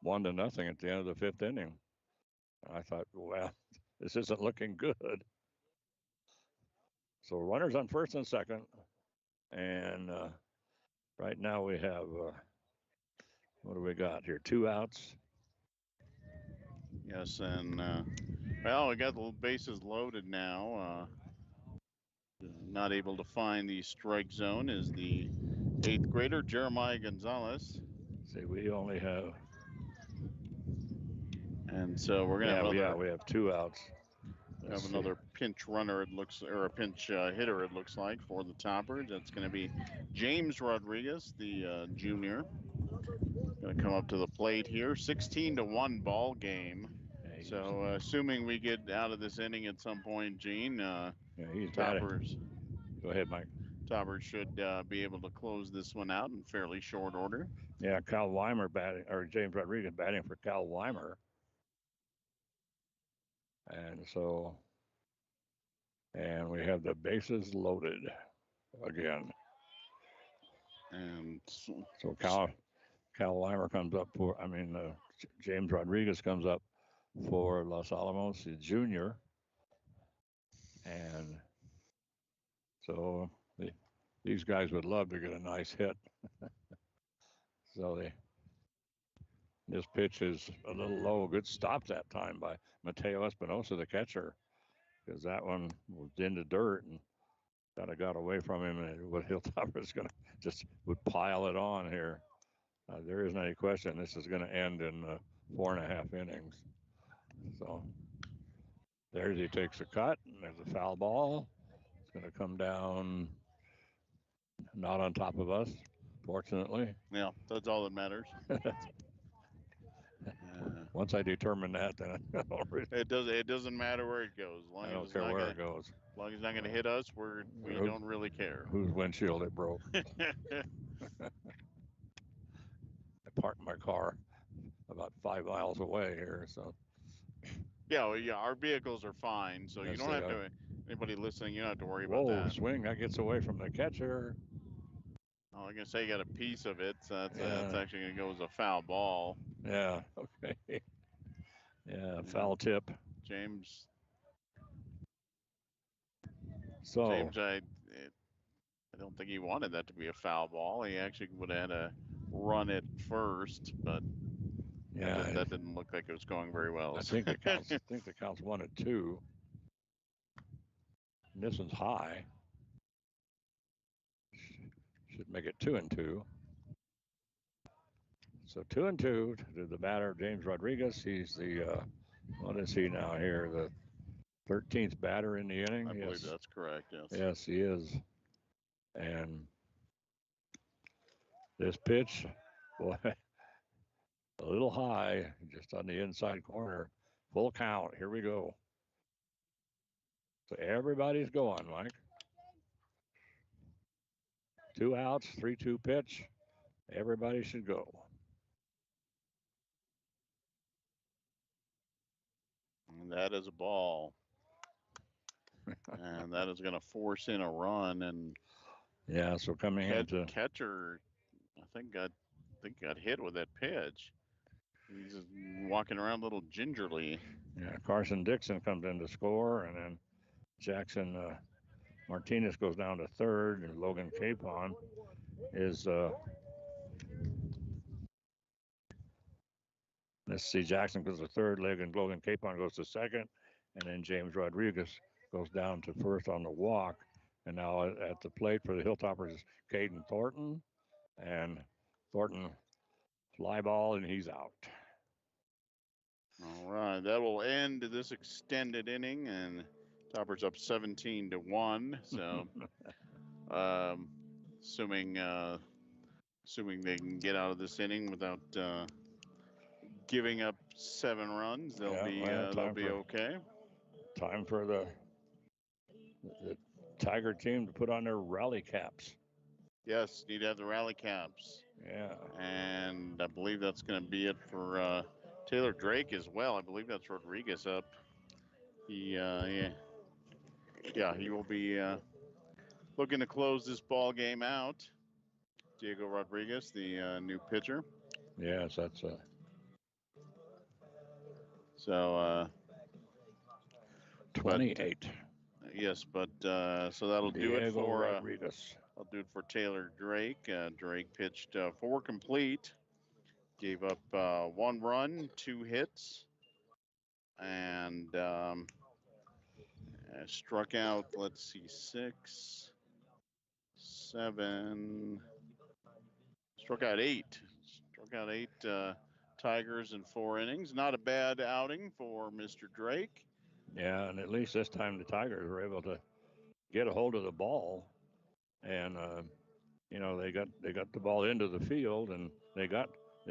1-0 at the end of the fifth inning. And I thought, well, this isn't looking good. So runners on first and second, and right now we have what do we got here? 2 outs. Yes, and well, we got the bases loaded now. Not able to find the strike zone is the eighth grader Jeremiah Gonzalez. See, we only have. And so we're gonna have another. We have 2 outs. Have another pinch runner. It looks, or a pinch hitter. It looks like for the Toppers. That's going to be James Rodriguez, the junior. Going to come up to the plate here. 16-1 ball game. So assuming we get out of this inning at some point, Gene, he's Toppers. Batting. Go ahead, Mike. Toppers should be able to close this one out in fairly short order. Yeah, Cal Weimer batting, or James Rodriguez batting for Cal Weimer. And so, and we have the bases loaded again. And so Cal Weimer comes up for, James Rodriguez comes up for Los Alamos, the junior. And so these guys would love to get a nice hit. So this pitch is a little low. Good stop that time by Mateo Espinosa, the catcher, because that one was into dirt and kind of got away from him. And what Hilltopper is going to just would pile it on here. There isn't any question this is going to end in 4.5 innings. So there he takes a cut, and there's a foul ball. It's going to come down, not on top of us, fortunately. Yeah, that's all that matters. Once I determine that, then it doesn't matter where it goes. I don't care where it goes. As long as it's not going to hit us, we don't really care. Whose windshield it broke. I parked my car about 5 miles away here, so. Yeah, our vehicles are fine, so you don't have to. Anybody listening, you don't have to worry about that. Swing that gets away from the catcher. Oh, I'm gonna say you got a piece of it, so that's actually gonna go as a foul ball. Yeah. Okay. Yeah, foul tip. James. So James, I don't think he wanted that to be a foul ball. He actually would have had to run it first, but that didn't look like it was going very well. I think the count's 1-2. And this one's high. Should make it 2-2. So 2-2 to the batter, James Rodriguez. He's the what is he now here? The 13th batter in the inning. I believe that's correct. Yes. Yes, he is. And this pitch, boy, a little high, just on the inside corner. Full count. Here we go. So everybody's going, Mike. 2 outs, 3-2 pitch. Everybody should go. And that is a ball. And that is going to force in a run. And yeah, so coming into catcher, I think got hit with that pitch. He's just walking around a little gingerly. Yeah, Carson Dixon comes in to score, and then Jackson Martinez goes down to third, and Logan Capon is. Let's see, Jackson goes to third leg, and Logan Capon goes to second, and then James Rodriguez goes down to first on the walk. And now at the plate for the Hilltoppers is Caden Thornton, and Thornton fly ball, and he's out. All right, that will end this extended inning, and Toppers up 17-1. So, assuming they can get out of this inning without giving up 7 runs, they'll be okay. Time for the Tiger team to put on their rally caps. Yes, need to have the rally caps. Yeah. And I believe that's going to be it for Taylor Drake as well. I believe that's Rodriguez up. He will be looking to close this ball game out. Diego Rodriguez, the new pitcher. Yes, that's so 28. Yes, but so that'll Diego do it for Rodriguez. I'll do it for Taylor Drake. Drake pitched 4 complete, gave up 1 run, 2 hits, and struck out. Let's see, 6, 7. Struck out 8. Struck out 8 Tigers in 4 innings. Not a bad outing for Mr. Drake. Yeah, and at least this time the Tigers were able to get a hold of the ball, and they got the ball into the field, and they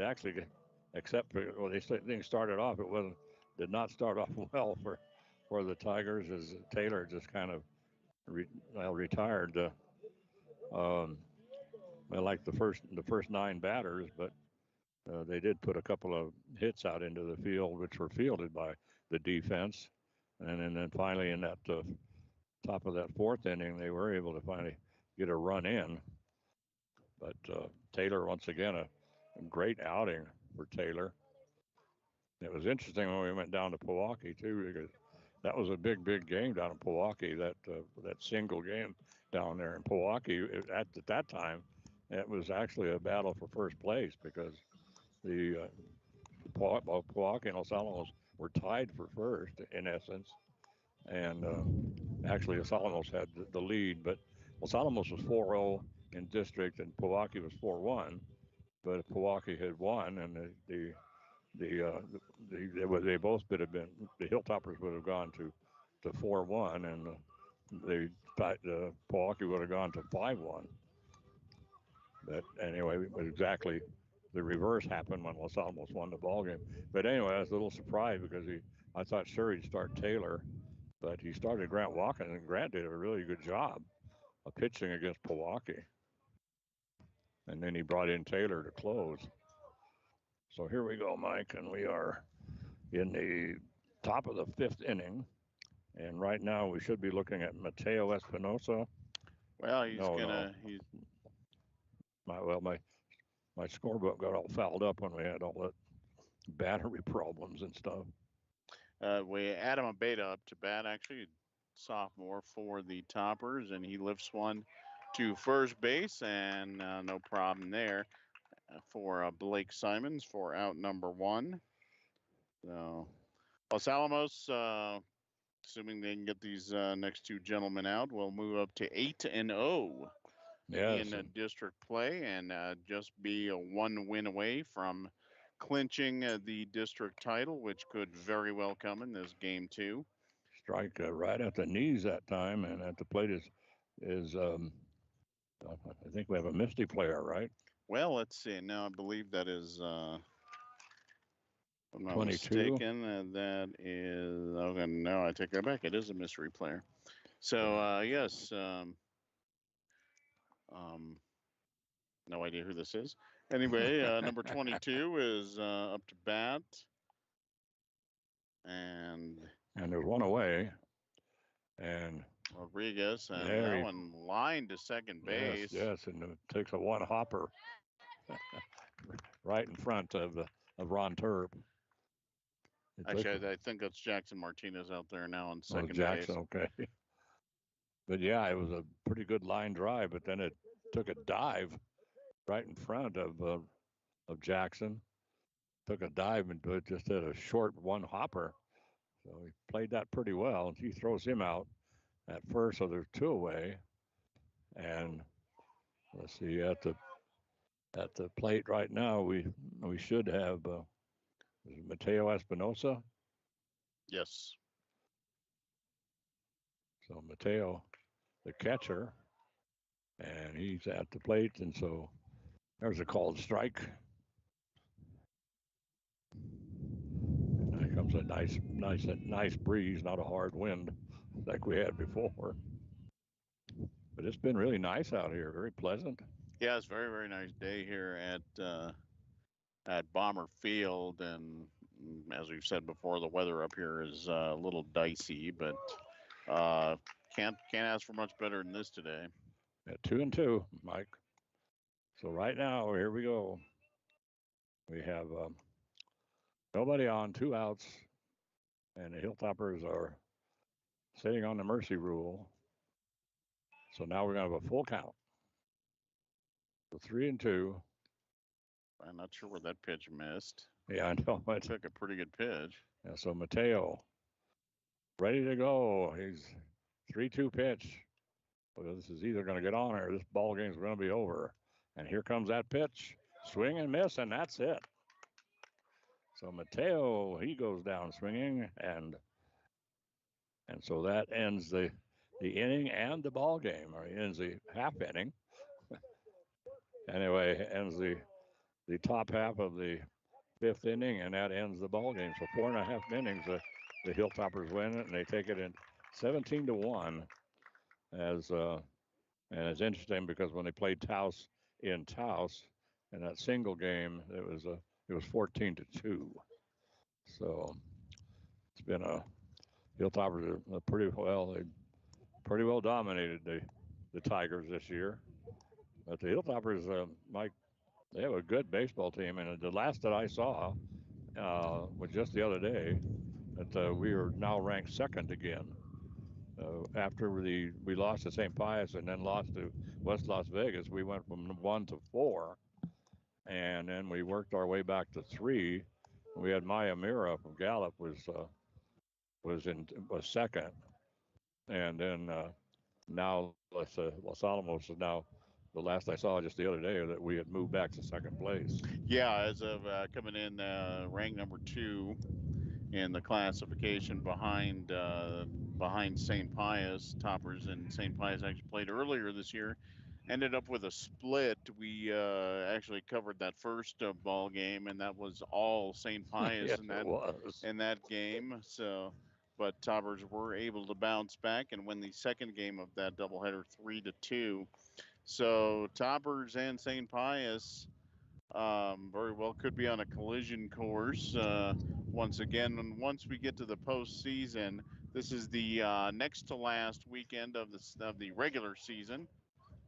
actually, except for things started off, did not start off well for the Tigers, as Taylor just kind of retired. Like the first 9 batters, but they did put a couple of hits out into the field, which were fielded by the defense, and then finally in that top of that 4th inning, they were able to finally get a run in. But Taylor, once again, a great outing for Taylor. It was interesting when we went down to Pewaukee too, because that was a big game down in Pewaukee. That single game down there in Pewaukee at that time, it was actually a battle for first place, because the Pewaukee and Los Alamos were tied for first in essence, and actually Los Alamos had the lead, but Los Alamos was 4-0 in district, and Pewaukee was 4-1. But if Pewaukee had won, and they both would have been, the Hilltoppers would have gone to 4-1, and the Pewaukee would have gone to 5-1. But anyway, exactly the reverse happened when Los Alamos won the ball game. But anyway, I was a little surprised because I thought sure he'd start Taylor, but he started Grant Walken, and Grant did a really good job of pitching against Pewaukee. And then he brought in Taylor to close. So here we go, Mike, and we are in the top of the 5th inning. And right now we should be looking at Mateo Espinosa. Well, he's my scorebook got all fouled up when we had all that battery problems and stuff. We Adam Abeda up to bat, actually, sophomore for the Toppers, and he lifts one to first base, and no problem there for Blake Simons for out number 1. So Los Alamos, assuming they can get these next 2 gentlemen out, will move up to 8-0 in district play, and just be a 1 win away from clinching the district title, which could very well come in this game 2. Strike right at the knees that time, and at the plate is I think we have a Misty player, right? Well, let's see. Now I believe that is, if I'm not 22. mistaken, that is. Okay, no, I take that back. It is a mystery player. So yes, No idea who this is. Anyway, number 22 is up to bat. And there's one away. And Rodriguez, and there that he- one lined to second base. Yes, and it takes a one hopper right in front of Ron Turp. Actually, I think that's Jackson Martinez out there now on second Jackson, base. okay. But yeah, it was a pretty good line drive, but then it took a dive right in front of Jackson. Took a dive and just did a short one hopper. So he played that pretty well. And he throws him out at first, so there's two away. And let's see, at the plate right now, we should have Mateo Espinosa. Yes. So Mateo, the catcher, and he's at the plate, and so there's a called strike. And there comes a nice breeze, not a hard wind like we had before. But it's been really nice out here, very pleasant. Yeah, it's a very, very nice day here at Bomber Field, and as we've said before, the weather up here is a little dicey, but can't ask for much better than this today. At 2-2, Mike. So right now, here we go. We have nobody on, 2 outs, and the Hilltoppers are sitting on the mercy rule. So now we're going to have a full count. So 3-2. I'm not sure where that pitch missed. Yeah, I know. It took a pretty good pitch. Yeah, so Mateo, ready to go. He's 3-2 pitch. Well, this is either going to get on or this ball game's going to be over. And here comes that pitch. Swing and miss, and that's it. So Mateo, he goes down swinging, and so that ends the inning and the ball game, or ends the half inning. Anyway, ends the top half of the 5th inning, and that ends the ball game. So 4.5 innings, the Hilltoppers win it, and they take it in 17-1. And it's interesting because when they played Taos in Taos in that single game, it was 14-2. So it's been Hilltoppers are pretty well dominated the Tigers this year. But the Hilltoppers, Mike, they have a good baseball team, and the last that I saw was just the other day that we are now ranked second again. After we lost to St. Pius and then lost to West Las Vegas, we went from 1 to 4, and then we worked our way back to 3. We had Maya Mira from Gallup was second, and then now Los Alamos is now, the last I saw just the other day, that we had moved back to second place. Yeah, as of coming in ranked number 2 in the classification behind St. Pius. Toppers and St. Pius actually played earlier this year. Ended up with a split. We actually covered that first ball game, and that was all St. Pius Yes, in that game. So, but Toppers were able to bounce back and win the second game of that doubleheader 3-2. So Toppers and St. Pius very well could be on a collision course once again. And once we get to the postseason, this is the next to last weekend of the regular season.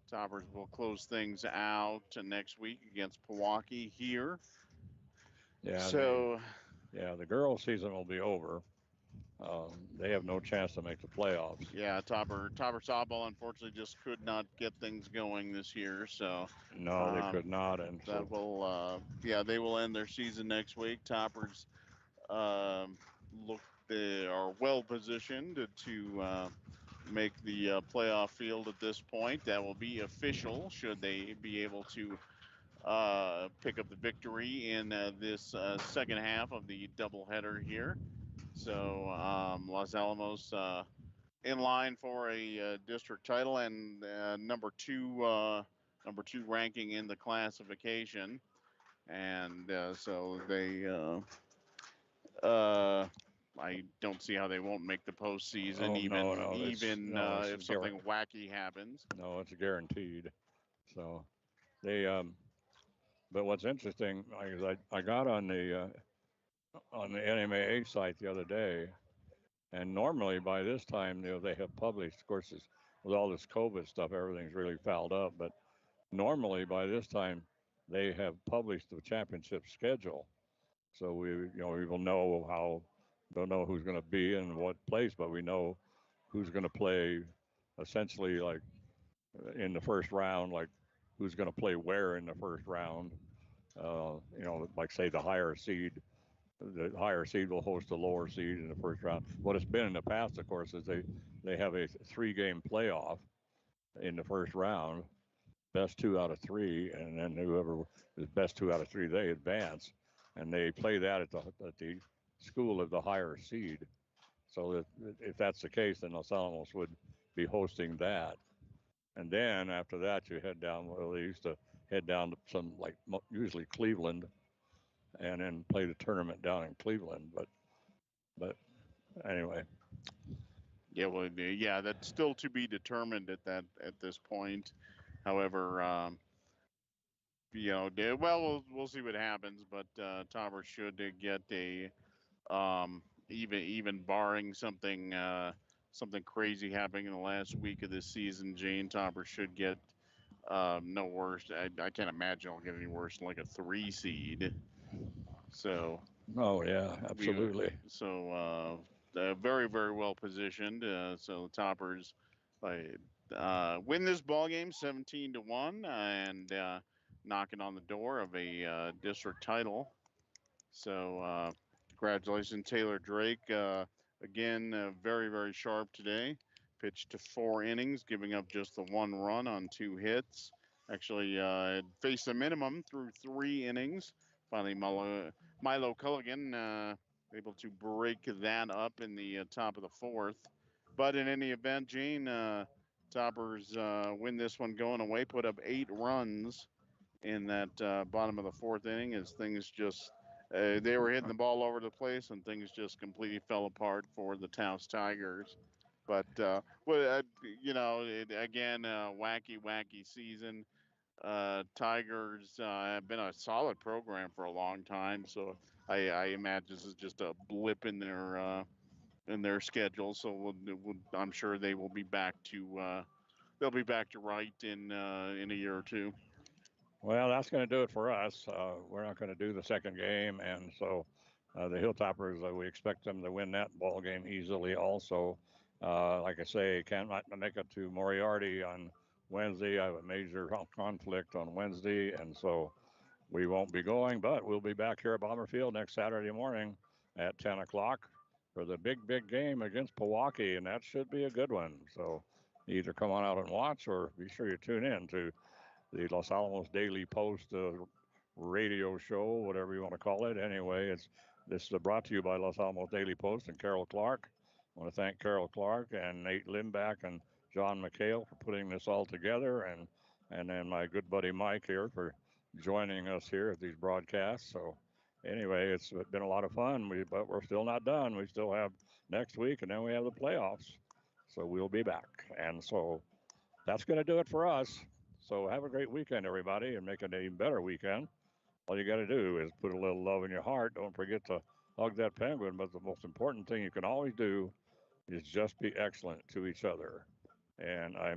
Toppers will close things out next week against Pewaukee here. Yeah. So, the girls' season will be over. They have no chance to make the playoffs. Yeah, Topper softball unfortunately just could not get things going this year. So no, they could not, and that will they will end their season next week. Toppers they are well positioned to make the playoff field at this point. That will be official should they be able to pick up the victory in this second half of the doubleheader here. So Los Alamos in line for a district title and number two ranking in the classification, and so they. I don't see how they won't make the postseason, even if something wacky happens. No, it's guaranteed. So They but what's interesting is I got on the NMAA site the other day, and normally by this time they have published. Of course, with all this COVID stuff, everything's really fouled up. But normally by this time they have published the championship schedule, so we will know don't know who's going to be in what place, but we know who's going to play essentially like in the first round, like who's going to play where in the first round. Like say the higher seed will host the lower seed in the first round. What it's been in the past, of course, is they have a 3-game playoff in the first round, best 2 out of 3, and then whoever is best 2 out of 3, they advance, and they play that at the school of the higher seed. So that if that's the case, then Los Alamos would be hosting that. And then after that, you head down. Well, they used to head down to some like usually Cleveland, and then play the tournament down in Cleveland. But anyway, Yeah, that's still to be determined at this point. However, we'll see what happens. But Tauber should get a even barring something crazy happening in the last week of this season, Jane Tauber should get no worse. I can't imagine it'll get any worse than like a 3 seed. So. Oh yeah, absolutely. Very, very well positioned. So the Toppers win this ball game 17-1 and knocking on the door of a district title. So congratulations, Taylor Drake. Again, very, very sharp today. Pitched to 4 innings, giving up just the 1 run on 2 hits. Actually faced a minimum through 3 innings. Finally, Milo Culligan able to break that up in the top of the 4th. But in any event, Gene, Toppers win this one going away, put up 8 runs in that bottom of the 4th inning as things just they were hitting the ball all over the place and things just completely fell apart for the Taos Tigers. But again, wacky season. Tigers have been a solid program for a long time, so I imagine this is just a blip in their schedule. So I'm sure they will be back to right in a year or 2. Well, that's going to do it for us. We're not going to do the second game, and so the Hilltoppers, we expect them to win that ball game easily. Also, like I say, can't make it to Moriarty on Wednesday. I have a major conflict on Wednesday, and so we won't be going. But we'll be back here at Bomber Field next Saturday morning at 10 o'clock for the big game against Pewaukee, and that should be a good one. So either come on out and watch, or be sure you tune in to the Los Alamos Daily Post radio show, whatever you want to call it. Anyway, this is brought to you by Los Alamos Daily Post and Carol Clark. I want to thank Carol Clark and Nate Limbach and John McHale for putting this all together, and then my good buddy Mike here for joining us here at these broadcasts. So anyway, it's been a lot of fun, but we're still not done. We still have next week, and then we have the playoffs. So we'll be back. And so that's going to do it for us. So have a great weekend, everybody, and make it an even better weekend. All you got to do is put a little love in your heart. Don't forget to hug that penguin. But the most important thing you can always do is just be excellent to each other. And I